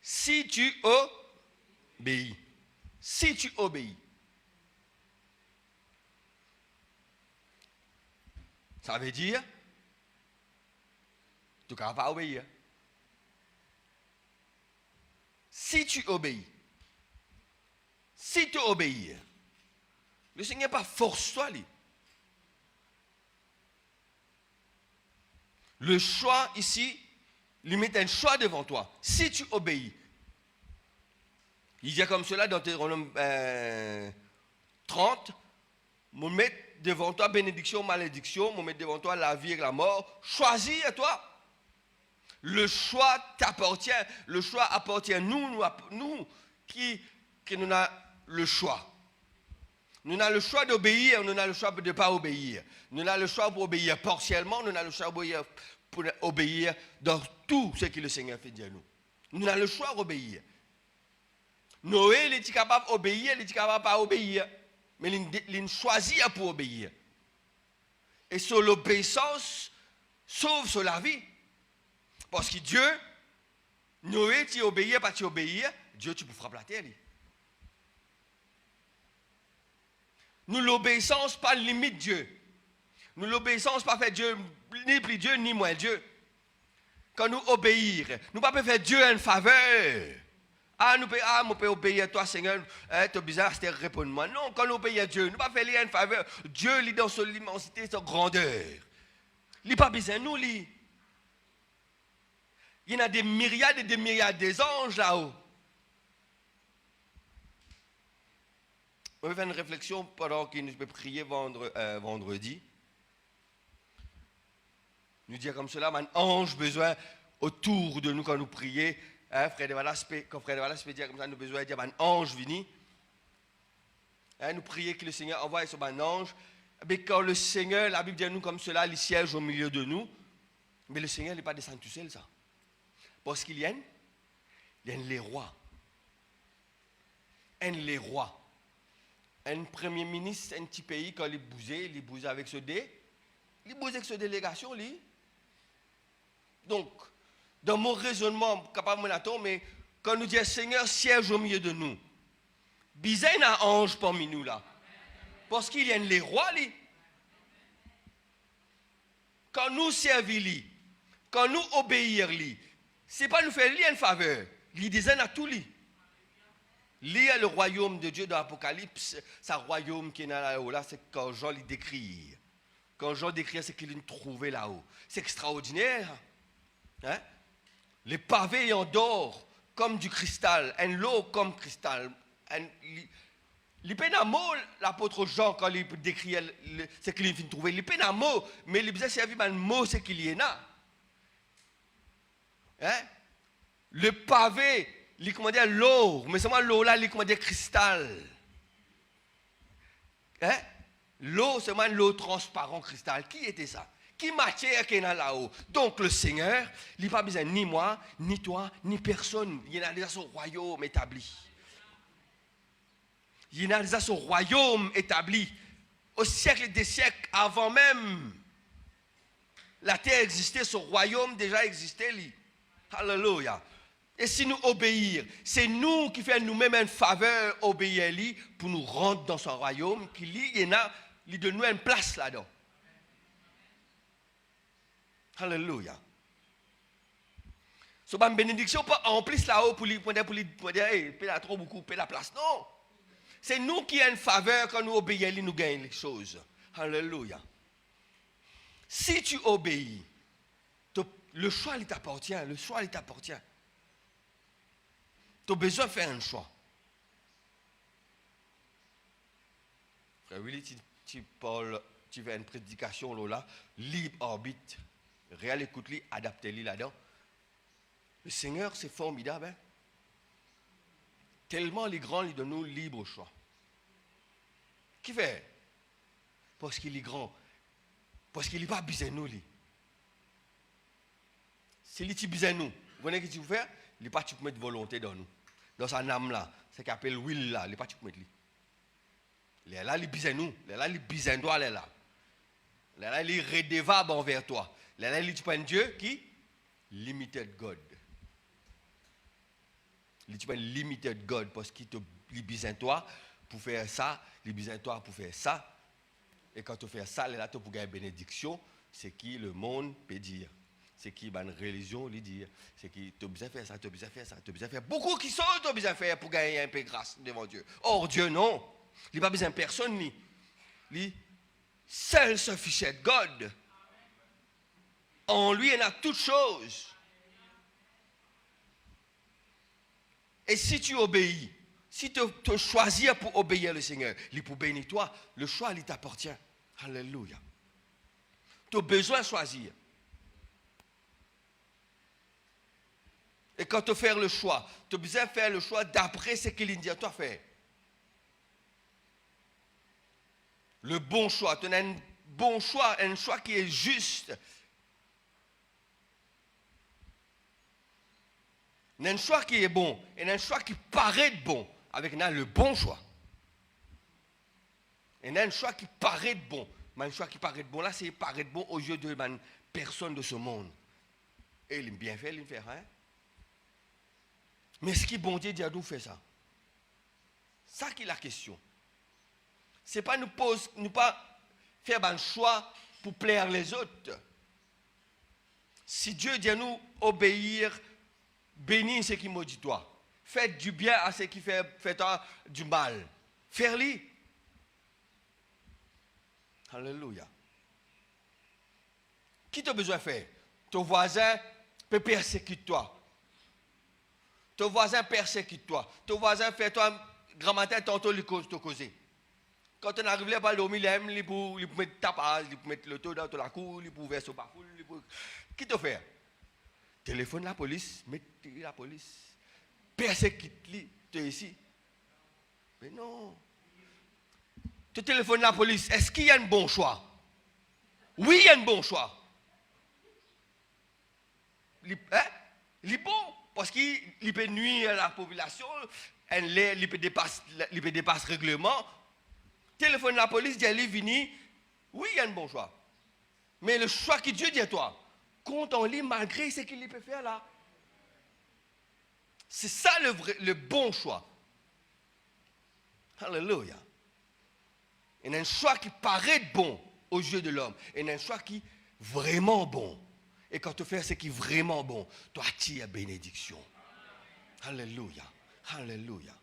si tu obéis, si tu obéis. Ça veut dire, tu ne vas pas obéir. Si tu obéis, si tu obéis, le Seigneur pas force toi. Le choix ici, il met un choix devant toi. Si tu obéis, il dit comme cela dans Deutéronome 30, on met devant toi bénédiction, malédiction, on met devant toi la vie et la mort. Choisis à toi. Le choix t'appartient. Le choix appartient à nous qui nous avons le choix. Nous avons le choix d'obéir, nous avons le choix de ne pas obéir. Nous avons le choix pour obéir partiellement, nous avons le choix pour obéir dans tout ce que le Seigneur fait dire nous. Nous avons le choix d'obéir. Noé, il est capable d'obéir, il est capable de ne pas obéir. mais il choisit pour obéir. Et sur l'obéissance, sauve sur la vie. Parce que Dieu, Noé, tu obéis, pas tu obéis, Dieu, tu peux frapper la terre. Nous, l'obéissance, pas limite Dieu. Nous, l'obéissance, pas fait Dieu, ni plus Dieu, ni moins Dieu. Quand nous obéir, nous ne pouvons pas faire Dieu une faveur. Nous pouvons obéir à toi, Seigneur, tu es bizarre, c'est répondre-moi. Non, quand nous obéissons à Dieu, nous ne pouvons pas faire une faveur. Dieu, il est dans son immensité, son grandeur. Il n'est pas besoin de nous. Il y en a des myriades et des myriades d'anges là-haut. On va faire une réflexion pendant que nous pouvons prier vendredi. Nous dire comme cela, un ange besoin autour de nous quand nous prions. Frère de Wallace peut dire comme ça, nous avons besoin de dire un ange vini. Nous prions que le Seigneur envoie sur un ange. Mais quand le Seigneur, la Bible dit nous comme cela, il siège au milieu de nous. Mais le Seigneur n'est pas descendu tout seul, ça. Parce qu'il y a les rois. Les rois. Un premier ministre, un petit pays, quand il bousait avec ce délégation, lui. Donc, dans mon raisonnement, capable de mais quand nous disons Seigneur siège au milieu de nous, bizarre un ange parmi nous là. Parce qu'il y a les rois, lui. Quand nous servons, lui, quand nous obéissons, lui, ce n'est pas nous faire lui une faveur. Il disait à tout lui. Lire le royaume de Dieu dans l'Apocalypse, ce royaume qui est là-haut, là, c'est quand Jean le décrit. Quand Jean décrit, c'est qu'il l'a trouvé là-haut. C'est extraordinaire. Hein? Les pavés en d'or comme du cristal, un lot comme cristal. Il peine à mot, l'apôtre Jean, quand il décrit ce qu'il vient de trouver. Il peine à mot, mais il besoin servir un mot, c'est qu'il y en a. Hein? Le pavé, il commandait l'or, mais seulement l'eau là, il commandait cristal. Hein? L'eau, c'est l'eau transparent cristal. Qui était ça? Qui matière qui est là-haut? Donc le Seigneur, il n'a pas besoin ni moi, ni toi, ni personne. Il a déjà son royaume établi. Il a déjà son royaume établi. Au siècle des siècles, avant même la terre existait, son royaume déjà existait. Alléluia. Et si nous obéir, c'est nous qui faisons nous-mêmes une faveur, obéir à lui, pour nous rendre dans son royaume, il donne nous une place là-dedans. Alléluia. Ce n'est pas une bénédiction, pas en plus là-haut pour lui dire, hey, paie la trop beaucoup, paie la place. Non. C'est nous qui avons une faveur quand nous obéissons, nous gagnons les choses. Alléluia. Si tu obéis, le choix il t'appartient. Le choix il t'appartient. Tu as besoin de faire un choix. Frère Willy, tu parles, tu fais une prédication là, libre arbitre. Réel écoute-lui, adapte-lui là-dedans. Le Seigneur, c'est formidable. Hein? Tellement les grands, ils donnent nous libre choix. Qui fait? Parce qu'il est grand. Parce qu'il n'est pas besoin de nous. S'il est besoin de nous, vous voyez ce que tu veux faire? Il n'est pas tu peux mettre volonté dans nous. Dans sa âme là, c'est qu'il appelle will là, il n'est pas tu peux mettre lui. Il est là, il est besoin de nous. Il est là, il est besoin de toi, il est là. Il est là, il est redevable envers toi. Là, tu prends un Dieu qui limited God. Tu prends limited God parce qu'il te besoin de toi pour faire ça, il besoin de toi pour faire ça. Et quand tu fais ça, là, tu pour gagner bénédiction, c'est qui le monde peut dire. C'est qui une religion lui dire. C'est qui tu as besoin de faire ça, tu as besoin de faire ça, tu as besoin de faire. Beaucoup qui sont, tu as besoin de faire pour gagner un peu de grâce devant Dieu. Or, Dieu, non. Il n'a pas besoin de personne, ni. Lui, seul sufficient God. En lui, il a toutes choses. Et si tu obéis, si tu te choisis pour obéir le Seigneur, il pour bénir toi, le choix, il t'appartient. Alléluia. Tu as besoin de choisir. Et quand tu fais le choix, tu as besoin de faire le choix d'après ce qu'il dit à toi faire. Le bon choix, tu as un bon choix, un choix qui est juste. Un choix qui est bon et un choix qui paraît bon avec le bon choix. Il y a un choix qui paraît bon. Mais un choix qui paraît bon, là, c'est paraît bon aux yeux de personne de ce monde. Et il aime bien faire, il fait rien. Mais ce qui bon Dieu dit à nous faire ça. Ça qui est la question. Ce n'est pas nous pas faire un choix pour plaire les autres. Si Dieu dit à nous obéir, bénis ce qui maudit toi. Faites du bien à ce qui fait toi du mal. Faire-le. Alléluia. Qui t'a besoin de faire? Ton voisin peut persécuter toi. Ton voisin persécute toi. Ton voisin fait toi grand matin tantôt il cause te causer. Quand on arrive là, il pour mettre ta base, il pour mettre le taux dans la cour, il pour verser au bafoul, qui te fait? Téléphone la police, mets la police. Persécute-lui, tu es ici. Mais non. Tu téléphones la police, est-ce qu'il y a un bon choix? Oui, il y a un bon choix. Il est bon, parce qu'il peut nuire à la population, il peut dépasser le règlement. Téléphone la police, dit elle est venue. Oui, il y a un bon choix. Mais le choix que Dieu dit à toi, compte en lui malgré ce qu'il peut faire là. C'est ça le bon choix. Alléluia. Il y a un choix qui paraît bon aux yeux de l'homme. Et il y a un choix qui est vraiment bon. Et quand tu fais ce qui est vraiment bon, tu attires bénédiction. Alléluia. Alléluia.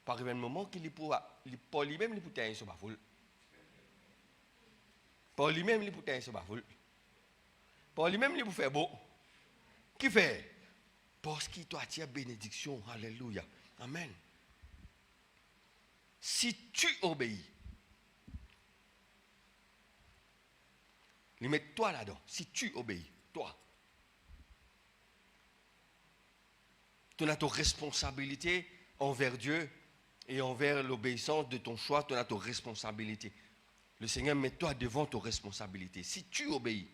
Par un moment qu'il pour lui-même, il peut être sur ma foule. Pour lui-même, il peut être sur ma foule. Pour lui-même, il peut faire beau. Qui fait? Parce qu'il t'attire bénédiction. Alléluia. Amen. Si tu obéis, il met toi là-dedans. Si tu obéis, toi, tu as ta responsabilité envers Dieu et envers l'obéissance de ton choix, tu as ta responsabilité. Le Seigneur met toi devant ta responsabilité. Si tu obéis,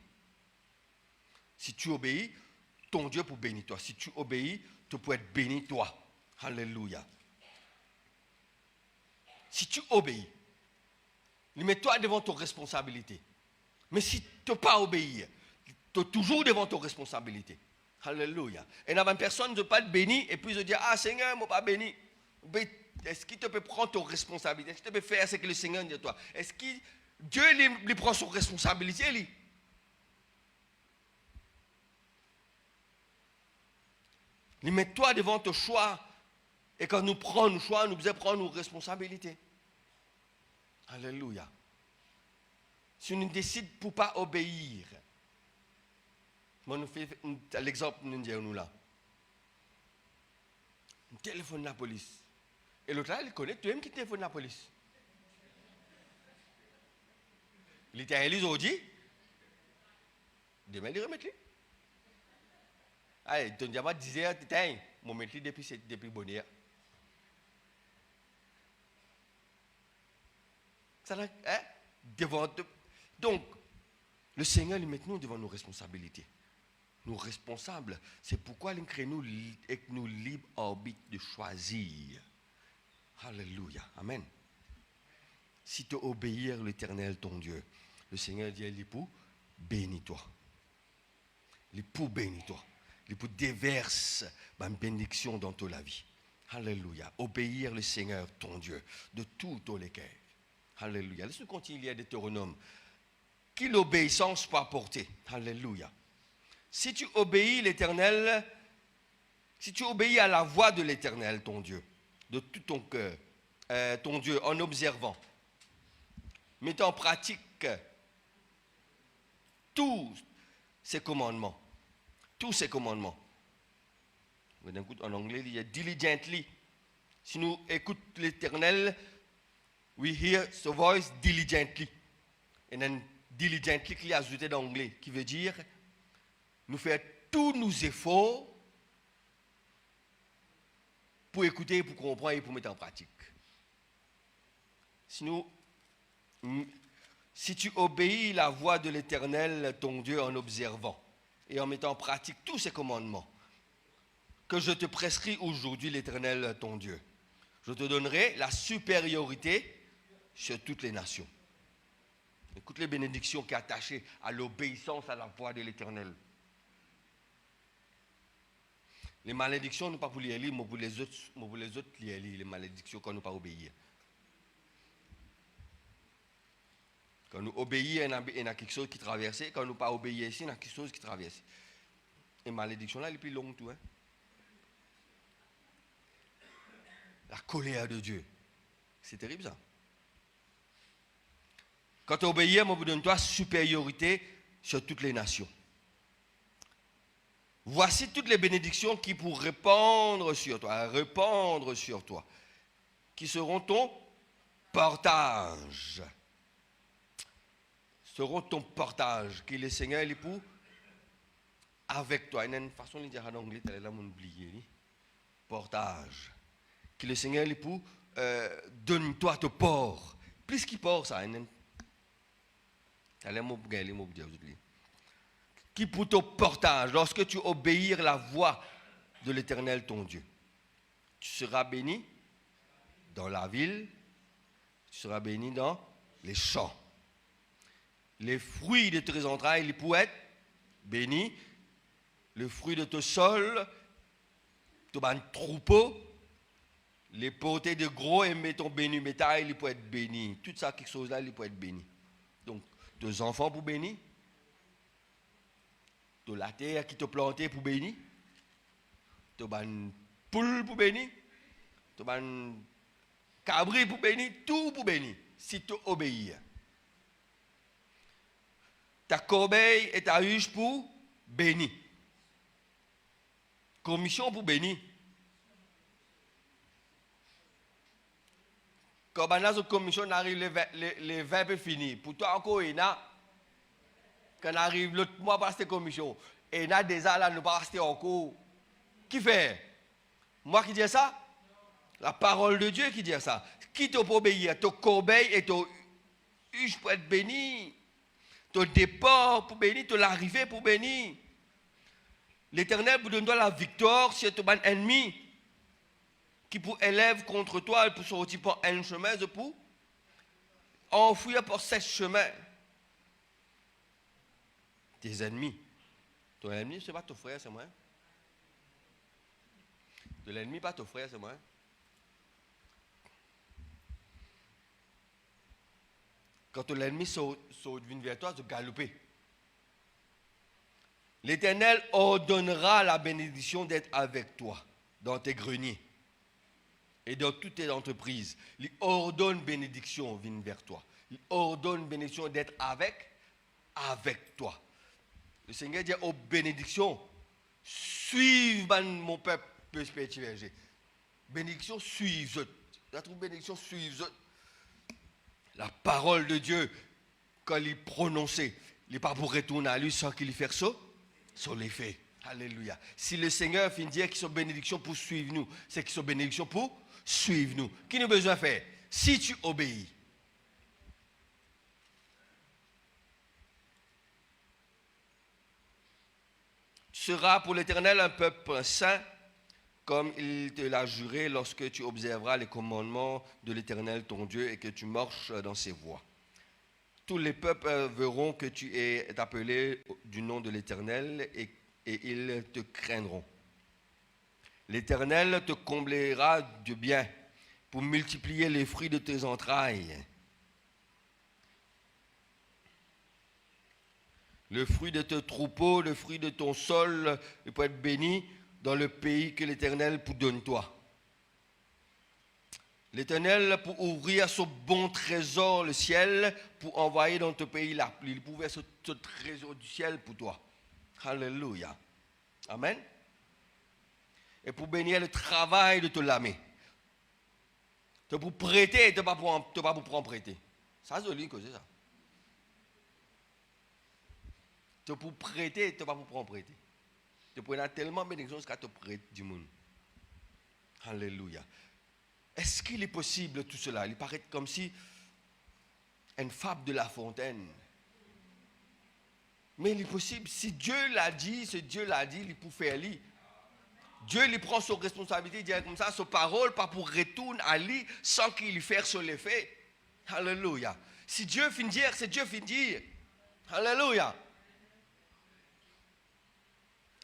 ton Dieu peut bénir toi. Si tu obéis, tu peux être béni toi. Alléluia. Si tu obéis, il met toi devant ta responsabilité. Mais si tu n'as pas obéi, tu es toujours devant ta responsabilité. Alléluia. Et il y a une personne qui ne peut pas être bénie et puis je dis, ah Seigneur, je ne pas béni. Est-ce qu'il te peut prendre ta responsabilité? Est-ce que tu peux faire ce que le Seigneur dit à toi? Est-ce que Dieu lui prend son responsabilité? Lui? Il met toi devant ton choix. Et quand nous prenons nos choix, nous devons prendre nos responsabilités. Alléluia. Si nous décidons pour ne pas obéir, moi, nous faisons l'exemple nous disons là. On téléphone la police. Et l'autre là, il connaît, tu aimes qui téléphone la police. Il était à l'église aujourd'hui. Demain, il remet lui. Allez, ton diamant disait, tiens, mon mettre depuis bonheur. Ça hein? Donc, le Seigneur, il met nous devant nos responsabilités. Nous responsables. C'est pourquoi il crée nous et nous libre arbitre de choisir. Alléluia. Amen. Si tu obéis à l'Éternel, ton Dieu, le Seigneur dit, il pour bénis-toi. Il pour bénis-toi. Il pour déverse une bénédiction dans ta vie. Alléluia. Obéir le Seigneur, ton Dieu, de tout ton cœur. Alléluia. Laisse-nous continuer à Deutéronome. Qui l'obéissance peut apporter. Alléluia. Si tu obéis l'Éternel, si tu obéis à la voix de l'Éternel, ton Dieu, de tout ton cœur, ton Dieu, en observant, mettant en pratique tous ses commandements. Tous ses commandements. En anglais, il y a diligently. Si nous écoutons l'Éternel, we hear the voice diligently. Et then diligently qui est ajouté dans l'anglais, qui veut dire nous faire tous nos efforts pour écouter, pour comprendre et pour mettre en pratique. Si tu obéis la voix de l'Éternel, ton Dieu, en observant et en mettant en pratique tous ses commandements que je te prescris aujourd'hui, l'Éternel, ton Dieu, je te donnerai la supériorité sur toutes les nations. Écoute les bénédictions qui sont attachées à l'obéissance à la voix de l'Éternel. Les malédictions, nous pas pour les lire, mais pour les autres les malédictions quand nous pas obéir. Quand nous obéissons, il y a quelque chose qui traverse. Quand nous pas obéir ici, il y a quelque chose qui traverse. Et malédiction là, elle est plus longue tout. Hein? La colère de Dieu. C'est terrible ça. Quand tu obéis, moi, vous donne toi supériorité sur toutes les nations. Voici toutes les bénédictions qui pour répandre sur toi, qui seront ton portage. Seront ton portage, qui le Seigneur est pour avec toi. Il y a une façon de dire en anglais, tu là, mon oublié. Portage. Qui le Seigneur est pour donne-toi ton port. Plus qu'il port, ça. Qui pour ton portage, lorsque tu obéis la voix de l'Éternel ton Dieu, tu seras béni dans la ville, tu seras béni dans les champs. Les fruits de tes entrailles, ils pourraient être bénis. Le fruit de ton sol, ton troupeau, les potés de gros et mettons béni bétail, ils pourraient être bénis. Tout ça, quelque chose là, ils pourraient être bénis. Donc, tes enfants pour bénir, la terre qui te planté pour bénir, tu as une poule pour bénir, tu as un cabri pour bénir, tout pour bénir, si tu obéis. Ta corbeille et ta huche pour bénir. Commission pour bénir. Quand on a une commission, arrive les verbes finis. Pour toi encore, il y a quand on arrive l'autre mois pour cette commission, et il y a déjà là, nous pas rester encore. Qui fait? Moi qui dis ça? La parole de Dieu qui dit ça. Qui t'a pour obéir? Ton corbeille et ton huche pour être béni. Ton départ pour bénir, ton arrivée pour bénir. L'Éternel vous donne la victoire sur ton ennemi qui pour élève contre toi, pour sortir par un chemin, pour enfouir par 7 chemins. Tes ennemis. Ton ennemi, ce n'est pas ton frère, c'est moi. Ton ennemi, pas ton frère, c'est moi. Quand ton ennemi vient vers toi, tu galopes. L'Éternel ordonnera la bénédiction d'être avec toi dans tes greniers et dans toutes tes entreprises. Il ordonne bénédiction vienne vers toi. Il ordonne bénédiction d'être avec toi. Le Seigneur dit aux bénédictions, suivez mon peuple spirituel. Bénédiction, suivez. La trouve bénédiction, suivez. La parole de Dieu, quand il prononçait, il n'est pas pour retourner à lui sans qu'il fasse ça, sur les faits. Alléluia. Si le Seigneur finit de dire qu'ils sont bénédictions pour suivre nous, c'est qu'ils sont bénédictions pour suivre nous. Qui nous besoin de faire? Si tu obéis. Tu seras pour l'Éternel un peuple saint, comme il te l'a juré lorsque tu observeras les commandements de l'Éternel ton Dieu et que tu marches dans ses voies. Tous les peuples verront que tu es appelé du nom de l'Éternel et ils te craindront. L'Éternel te comblera de bien pour multiplier les fruits de tes entrailles. Le fruit de tes troupeaux, le fruit de ton sol, il peut être béni dans le pays que l'Éternel pour donne toi. L'Éternel pour ouvrir son bon trésor, le ciel, pour envoyer dans ton pays la pluie. Il pouvait ce trésor du ciel pour toi. Alléluia. Amen. Et pour bénir le travail de ton main. Tu pour prêter et tu pas pour prendre prêter. Ça, c'est joli que c'est ça. Tu pour prêter et tu pas pour prendre prêter. Tu prends tellement de bénédictions qu'à te prêter du monde. Alléluia. Est-ce qu'il est possible tout cela? Il paraît comme si une fable de La Fontaine. Mais il est possible. Si Dieu l'a dit, il peut faire lui. Dieu lui prend son responsabilité, il dit comme ça, sa parole, pas pour retourner à lui sans qu'il lui fasse sur les faits. Alléluia. Si Dieu finit dire, c'est Dieu finit dire. Alléluia.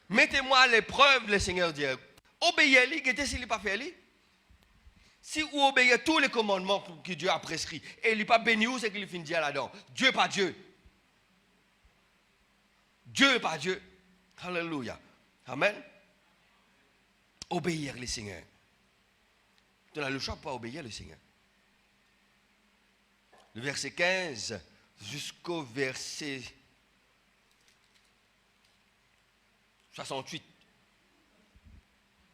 Mettez-moi à l'épreuve, le Seigneur dit. Obéissez-lui, qu'est-ce qu'il n'a pas fait lui? Si vous obéissez tous les commandements que Dieu a prescrits, et il n'est pas béni, où c'est qu'il finit dire là-dedans? Dieu pas Dieu. Dieu pas Dieu. Alléluia. Amen. Obéir le Seigneur. Tu as le choix pour obéir le Seigneur. Le verset 15 jusqu'au verset 68.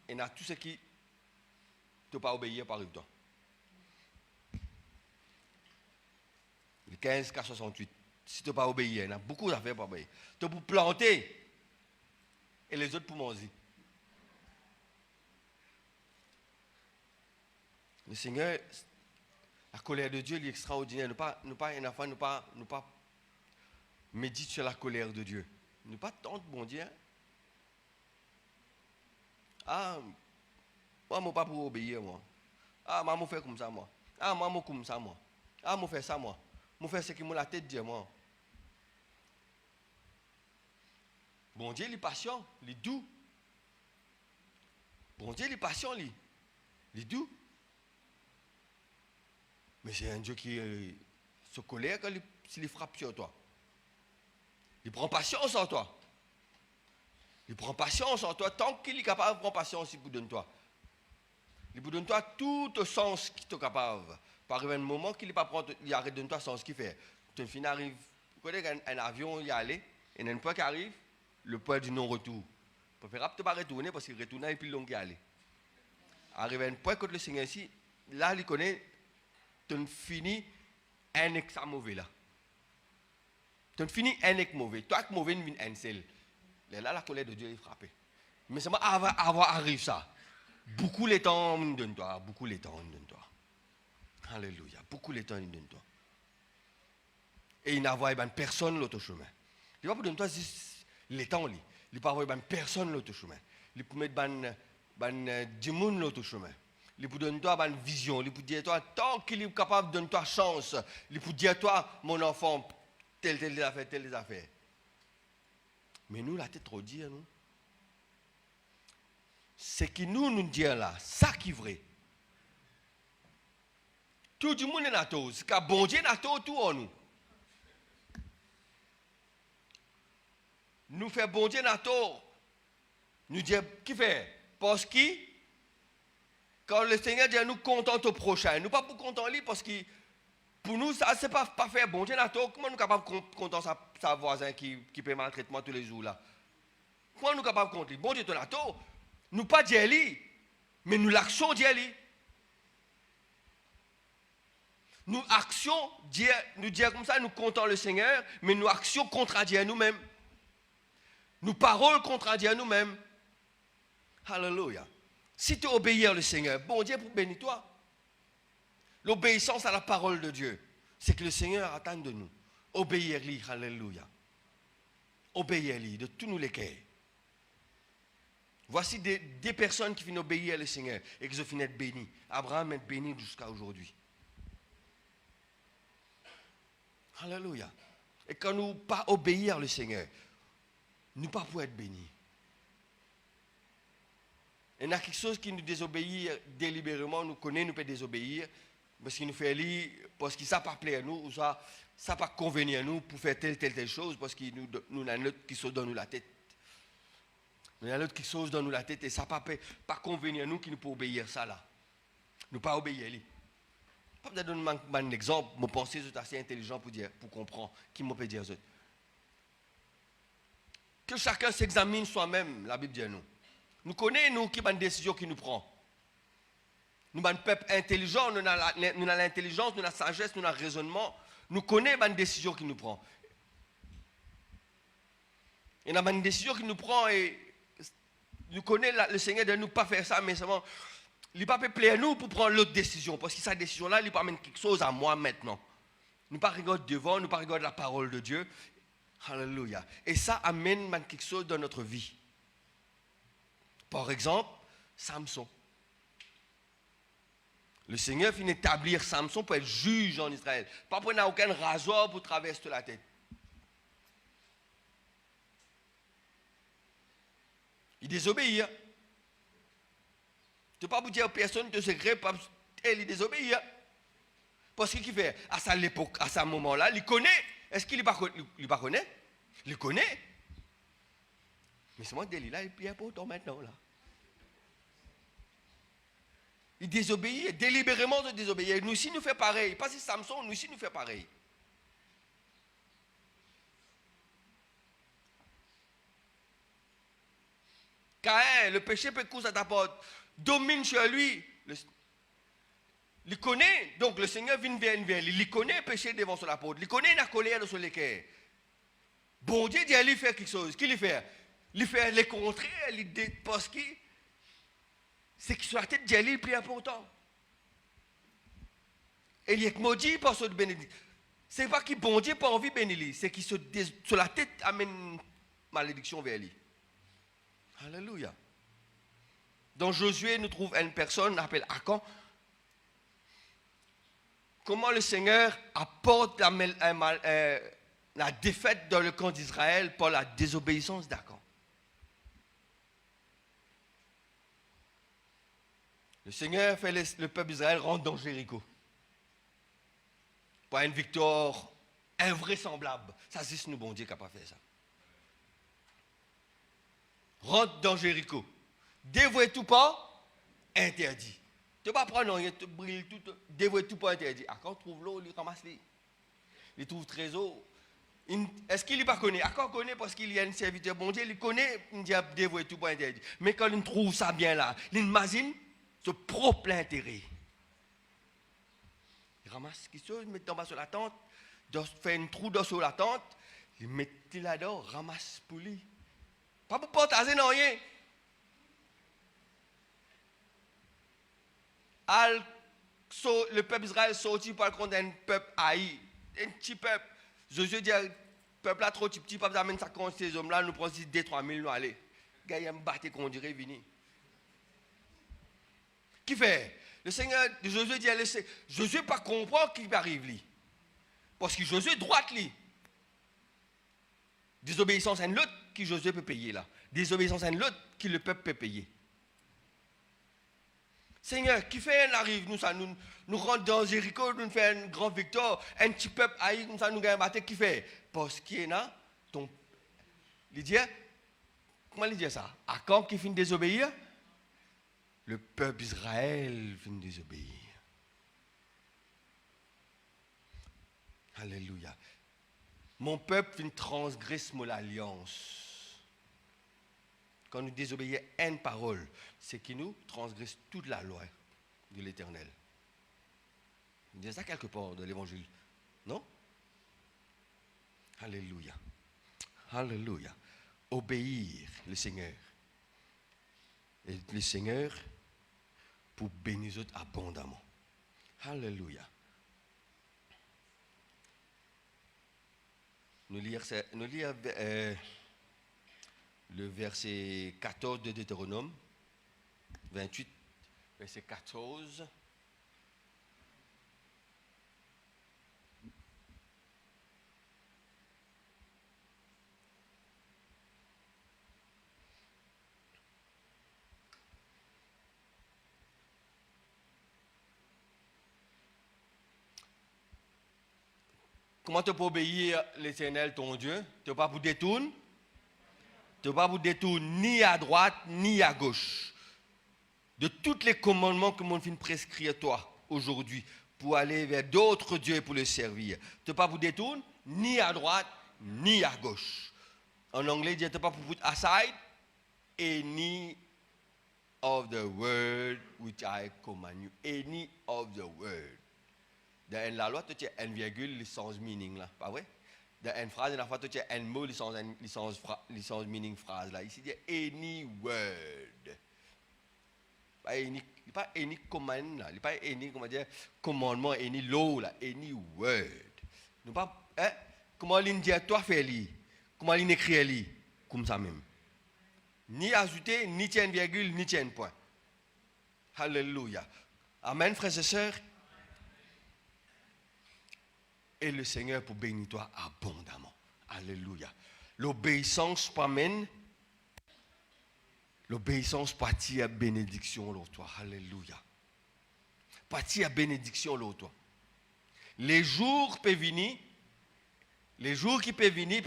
Et il y a tout ce qui ne pas obéir par le temps. Le 15 à 68. Si tu ne pas obéir, il y a beaucoup d'affaires pour obéir. Tu peux planter et les autres pour manger. Le Seigneur, la colère de Dieu est extraordinaire. Nous pas méditer sur la colère de Dieu. Nous pas tenter bon Dieu. Ah, moi, je ne pas pour obéir, moi. Ah, moi, je fais comme ça, moi. Ah, moi, je comme ça, moi. Ah, je fais ça, moi. Je fais ce qui me la tête dit, moi. Bon Dieu, il est patient, il est doux. Bon Dieu, il est patient, il est doux. Mais c'est un Dieu qui se colère quand il frappe sur toi. Il prend patience en toi. Il prend patience en toi tant qu'il est capable de prendre patience, il vous donne toi. Il vous donne toi tout le sens qu'il est capable. Par un moment qu'il n'est pas prendre, il arrête de donner toi le sens qu'il fait. Tu finis arrive, vous connaissez un avion y aller et il y a un point qui arrive, le point du non-retour. Préférable de ne pas retourner parce qu'il retourne et puis long y aller. Arrive à un point quand le Seigneur ici, là il connaît, tu finis un ex mauvais là. Tu finis un ex mauvais. Toi qui mauvais, tu un seul. Là, la colère de Dieu est frappée. Mais ça arrive ça. Beaucoup les temps, on donne toi. Beaucoup les temps, on donne toi. Alléluia. Beaucoup les temps, on donne toi. Et il n'a pas personne l'autre chemin. Il ne va pas donner toi les temps. Il ne va pas personne l'autre chemin. Il peut mettre du monde l'autre chemin. Il peut donner toi une vision. Il peut dire toi, tant qu'il est capable de donner toi chance, il peut dire toi, mon enfant, telle affaire. Mais nous, la tête trop dire, nous. C'est que nous disons là, ça qui est vrai. Tout le monde est dans tout. C'est que bon Dieu est dans tout en nous. Nous faisons bon Dieu dans tout. Nous disons, qui fait? Parce que, quand le Seigneur dit, nous contents au prochain. Nous ne pas pour contents lui parce que, pour nous, ça, c'est pas faire bon Dieu dans tout. Comment nous sommes capables de contenter sa voisin qui paie maltraitement tous les jours là? Comment nous sommes capables de compter? Bon Dieu, dans tout. Nous pas dire lui, mais nous l'action dire lui. Nous action nous dire comme ça, nous comptons le Seigneur, mais nous action contradire nous-mêmes. Nous paroles contradire nous-mêmes. Alléluia. Si tu obéis au Seigneur, bon Dieu pour bénir toi. L'obéissance à la parole de Dieu, c'est que le Seigneur attend de nous. Obéir-lui, alléluia. Obéir-lui de tous nous les cœurs. Voici des personnes qui viennent obéir au Seigneur et qui finissent être bénis. Abraham est béni jusqu'à aujourd'hui. Alléluia. Et quand nous ne pas obéir au Seigneur, nous ne pouvons pas être bénis. Il y a quelque chose qui nous désobéit délibérément, nous connaissons, nous pouvons désobéir, parce qu'il nous fait lire, parce que ça ne pas plaire à nous, ou ça ne pas convenir à nous pour faire telle chose, parce que nous avons l'autre qui saute dans nous la tête. Nous avons l'autre qui saute dans nous la tête, et ça ne pas convenir à nous qui nous peut obéir ça là. Nous ne pas obéir à lui. Je vais vous donner un exemple, je pense que c'est assez intelligent pour comprendre, qui me peut dire ça. Que chacun s'examine soi-même, la Bible dit à nous. Nous connaissons, nous, qui avons une décision qui nous prend. Nous sommes un peuple intelligent, nous avons l'intelligence, nous avons la sagesse, nous avons le raisonnement. Nous connaissons une décision qui nous prend. Et nous avons une décision qui nous prend et nous connaissons le Seigneur de nous pas faire ça, mais seulement, il ne peut pas plaire à nous pour prendre l'autre décision. Parce que cette décision-là, il peut amener quelque chose à moi maintenant. Nous ne pas regarder devant, nous ne pas regarder la parole de Dieu. Alléluia. Et ça amène quelque chose dans notre vie. Par exemple, Samson. Le Seigneur finit d'établir Samson pour être juge en Israël. Pas pour n'avoir aucun rasoir pour traverser la tête. Il désobéit. Tu ne peux pas vous dire à personne de secret, il désobéit. Parce qu'il fait, à sa l'époque, à ce moment-là, il connaît. Est-ce qu'il ne pas connaît? Il connaît. Mais c'est moi qui dis, là, il prie pour toi maintenant. Là. Il désobéit, délibérément de désobéir. Nous aussi, nous fait pareil. Pas si Samson, nous aussi, nous fait pareil. Caïn, le péché peut causer à ta porte. Domine sur lui. Il connaît, donc le Seigneur vient vers lui. Il connaît le péché devant son apôtre. Il connaît la colère de son cœur. Bon Dieu dit à lui faire quelque chose. Qu'il fait? Il fait le contraire. Parce que c'est que sur la tête d'Élie, il est plus important. Et il est maudit par ce bénédiction. Ce n'est pas que bon Dieu n'a pas envie de bénir, c'est qu'il sur la tête amène malédiction vers lui. Alléluia. Dans Josué, nous trouvons une personne appelée Akan. Comment le Seigneur apporte la défaite dans le camp d'Israël par la désobéissance d'Akan. Le Seigneur fait le peuple d'Israël rentrer dans Jéricho. Pour une victoire invraisemblable. Ça, c'est nous, bon Dieu, qui n'a pas fait ça. Rentre dans Jéricho. Dévouez tout pas, interdit. Tu ne peux pas prendre rien, tu brilles tout, dévouez tout pas, interdit. Ah, quand on trouve l'eau, il ramasse les. Il trouve trésor. Est-ce qu'il n'est pas connu? Ah, quand on connaît parce qu'il y a un serviteur bon Dieu, il connaît, il dit dévouez tout pas, interdit. Mais quand il trouve ça bien là, il imagine ce propre intérêt. Il ramasse quelque chose, il met en bas sur la tente, fait un trou dans sur la tente, il met là-dedans, ramasse pour lui. Pas pour partager, non, rien. Le peuple d'Israël sorti par contre d'un peuple haï, un petit peuple. Josué dit, le peuple là trop petit, pas besoin de ça contre ces hommes-là, nous prenons 2-3 000, nous aller. Les gars, ils me battent qu'on dirait, venir. Qui fait? Le Seigneur, Josué dit, Josué pas comprendre qui arrive lui. Parce que Josué droite lui. Désobéissance à l'autre qui Josué peut payer là. Désobéissance à l'autre qui le peuple peut payer. Seigneur, qui fait un arrive, nous rentrons dans Jéricho, nous faisons une grande victoire, un petit peuple haï, nous gagnons la bataille, qui fait? Parce qu'il y a il dit, comment il dit ça? À quand qui finit de désobéir? Le peuple d'Israël finit de désobéir. Alléluia. Mon peuple finit transgresser mon alliance. Quand nous désobéissons à une parole, c'est qu'il nous transgresse toute la loi de l'Éternel. Il dit ça quelque part dans l'Évangile, non? Alléluia. Alléluia. Obéir le Seigneur. Et le Seigneur pour bénir les autres abondamment. Alléluia. Nous lire le verset 14 de Deutéronome, 28, verset 14. Comment tu peux obéir à l'Éternel, ton Dieu? Tu ne peux pas vous détourner. Tu ne peux pas vous détourner ni à droite, ni à gauche. De tous les commandements que mon film prescrit à toi aujourd'hui pour aller vers d'autres dieux et pour les servir. Tu ne peux pas vous détourner ni à droite, ni à gauche. En anglais, tu ne peux pas vous put aside any of the word which I command you. Any of the word. Dans la loi, tu as une virgule, licence meaning là, pas vrai? Dans une phrase, la fois, tu as un mot, licence meaning phrase là. Ici, il y a any word. Pas any command là, pas any, comment dire, commandement, any law là, any word. Nous pas, hein? Comment il dit à toi faire li? Comment il écrit li? Comme ça même. Ni ajouter, ni tiens une virgule, ni tiens un point. Alléluia. Amen, frères et sœurs. Et le Seigneur pour bénir toi abondamment. Alléluia. L'obéissance t'amène. L'obéissance partie à bénédiction pour toi. Alléluia. Partie à bénédiction pour toi. Les jours peuvent venir. Les jours qui peuvent venir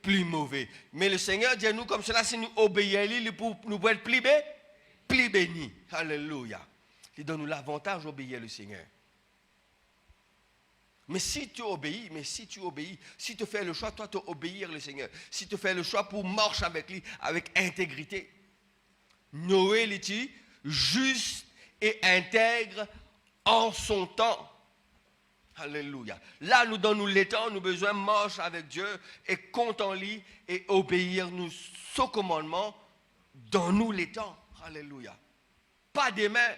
plus mauvais. Mais le Seigneur dit à nous comme cela, si nous obéissons, nous pouvons être plus bénis. Alléluia. Il donne nous l'avantage d'obéir le Seigneur. Mais si tu obéis, si tu fais le choix, toi, d'obéir le Seigneur, si tu fais le choix pour marcher avec lui, avec intégrité, Noé l'est juste et intègre en son temps. Alléluia. Là, nous donnons les temps, nous avons besoin de marcher avec Dieu et compter en lui et obéir nous son commandement dans nous les temps. Alléluia. Pas demain.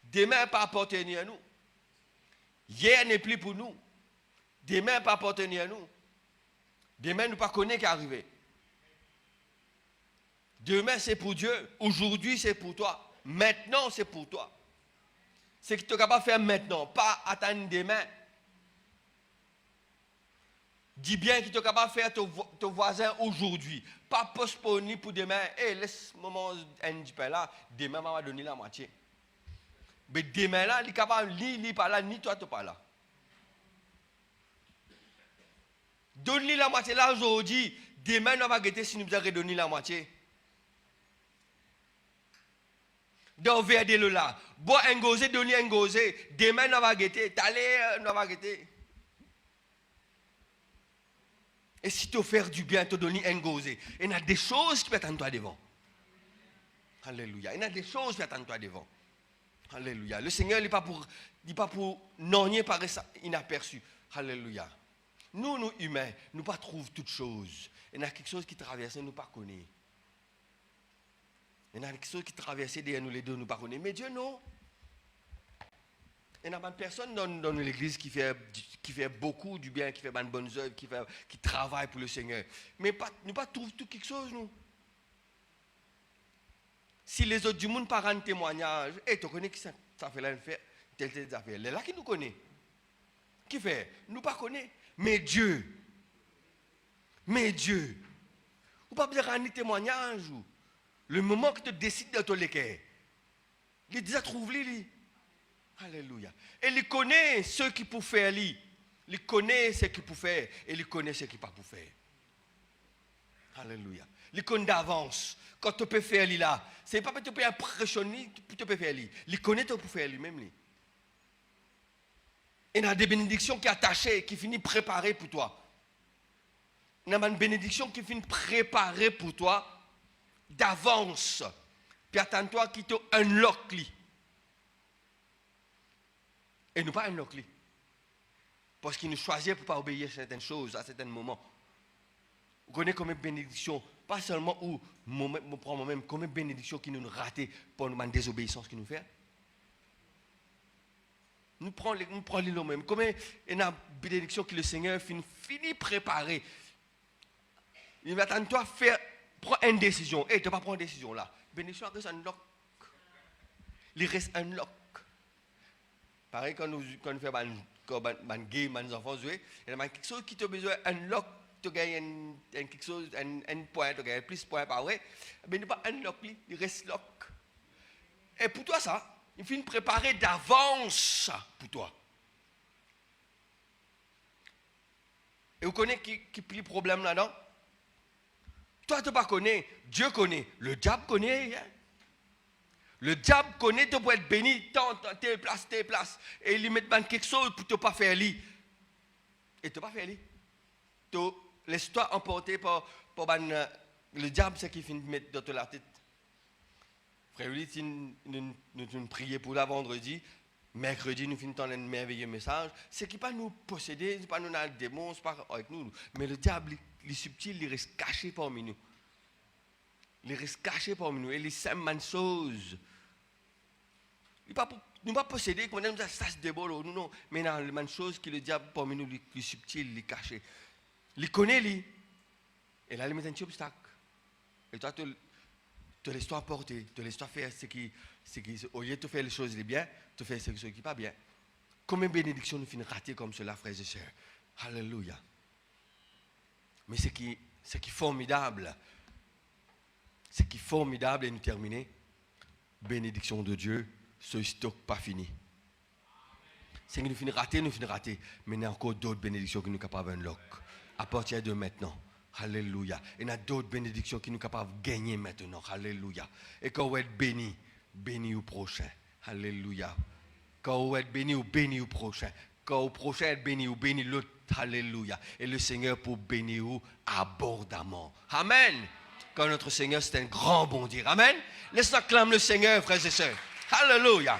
Demain pas appartenir à nous. Hier n'est plus pour nous. Demain pas appartenir à nous. Demain nous pas connaître qui arriver. Demain c'est pour Dieu. Aujourd'hui c'est pour toi. Maintenant c'est pour toi. C'est que tu es capable de faire maintenant, pas attendre demain. Dis bien que tu es capable de faire ton voisin aujourd'hui. Pas postponer pour demain. Laisse moment un petit peu là. Demain, on va donner la moitié. Mais demain là, il est capable ni pas là, ni toi, tu pas là. Donne-lui la moitié là aujourd'hui. Demain, on va guetter si nous avons redonné la moitié. Donc, verre-le là. Bois un gosé, donne-lui un gosé. Demain, on va guetter. T'allais, on va guetter. Et si tu offres du bien, tu donnes un gosé. Il y a des choses qui peuvent attendre toi devant. Alléluia. Il y a des choses qui attendent toi devant. Alléluia. Le Seigneur n'est pas pour non par inaperçu. Alléluia. Nous humains, nous pas trouvons toutes choses. Il y a quelque chose qui traverse, nous pas connaît. Il y a quelque chose qui traverse derrière nous les deux, nous pas connaît. Mais Dieu non. Il n'y a pas de personne dans l'église qui fait beaucoup du bien, qui fait de bonnes œuvres, qui travaille pour le Seigneur. Mais nous pas trouvons tout quelque chose, nous. Si les autres du monde ne rendent témoignage, tu connais qui ça fait là, telle affaire. C'est là qui nous connaît. Qui fait? Nous ne connaissons pas. Mais Dieu, vous ne pas besoin de rendre témoignage. Le moment que tu décides de te l'équerre, il est déjà trouvé. Alléluia. Et il connaît ceux qui peuvent faire. Il connaît ce qu'il peut faire. Et il connaît ce qu'il ne peut pas faire. Alléluia. Il connaît d'avance. Quand tu peux faire là, ce n'est pas que tu peux impressionner, tu peux faire. Il connaît ce que tu peux faire lui-même. Et il y a des bénédictions qui sont attachées, qui finissent préparées pour toi. Il y a une bénédiction qui finit préparée pour toi d'avance. Puis attends-toi qu'il te unlock. Et nous pas unlock. Parce qu'il nous choisit pour ne pas obéir à certaines choses, à certains moments. Vous connaissez combien de bénédictions, pas seulement où, je prends moi-même, combien de bénédictions qui nous ratent pour une désobéissance qu'il nous fait. Nous prenons les nous-mêmes. Combien il y a des bénédictions que le Seigneur finit préparer. Il va attendre toi faire, prends une décision. Tu ne vas pas prendre une décision là. Bénédiction reste un lock. Il reste un lock. Pareil quand nous faisons des games, des enfants jouer, il y a quelque chose qui te besoin un lock. Tu gagnes quelque chose, un point, tu gagnes plus de points par vrai. Mais il n'est pas un lock, il reste lock. Et pour toi, ça, il finit préparer d'avance pour toi. Et vous connaissez qui plie le problème là-dedans? Toi, tu ne pas connais. Dieu connaît. Le diable connaît. Hein? Le diable connaît, tu peux être béni, tes places. Et il met quelque chose pour ne pas faire lit. Et tu ne pas faire lit. Laisse-toi emporter par le diable, c'est qui finit de mettre dans la tête. Frère, si nous prions pour la vendredi, mercredi, nous finissons un merveilleux message. C'est qui pas nous posséder, c'est pas nous dans le démon, c'est pas avec nous. Mais le diable, il est subtil, il reste caché parmi nous. Il reste caché parmi nous. Et il sème une chose. Il ne pas posséder, comme on aime ça se déballe, non. Mais il y a une chose qui le diable parmi nous, il est subtil, il est caché. Il connaît, lui. Et là, il met un petit obstacle. Et toi, te laisse-toi emporter, te laisse-toi faire au lieu de faire les choses les bien, te faire ce qui n'est pas bien. Combien de bénédictions nous finissons rater comme cela, frères et sœurs? Alléluia. Mais ce qui est formidable, et nous terminer, bénédiction de Dieu, ce stock pas fini. C'est que nous finissons rater, mais il y a encore d'autres bénédictions que nous sommes capables de unlock à partir de maintenant. Alléluia. Et il y a d'autres bénédictions qui nous sommes capables de gagner maintenant. Alléluia. Et quand vous êtes béni, béni au prochain. Alléluia. Quand vous êtes béni au prochain. Quand au prochain est béni ou béni l'autre. Alléluia. Et le Seigneur pour bénir abondamment. Amen. Quand notre Seigneur, c'est un grand bon dire. Amen. Laisse-nous acclamer le Seigneur, frères et sœurs. Alléluia.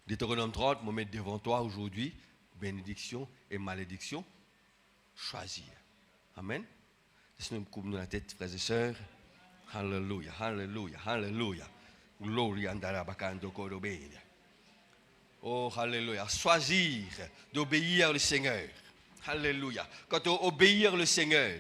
Deutéronome 30, je vais mettre devant toi aujourd'hui bénédiction et malédiction. Choisir. Amen. Laisse-nous me couper la tête, frères et sœurs. Alléluia, alléluia, alléluia. Gloria andarabakando korobédia. Oh, alléluia. Choisir d'obéir au Seigneur. Alléluia. Quand on obéir le Seigneur,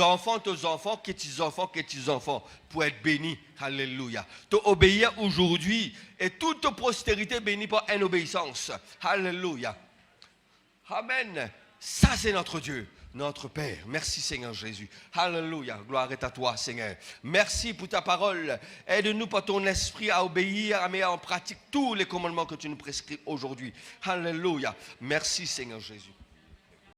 enfants, petits-enfants, pour être bénis. Alléluia. Tu obéir aujourd'hui et toute postérité bénie par une obéissance. Alléluia. Amen. Ça, c'est notre Dieu. Notre Père, merci Seigneur Jésus. Alléluia, gloire est à toi Seigneur. Merci pour ta parole. Aide-nous par ton esprit à obéir, à mettre en pratique tous les commandements que tu nous prescris aujourd'hui. Alléluia, merci Seigneur Jésus.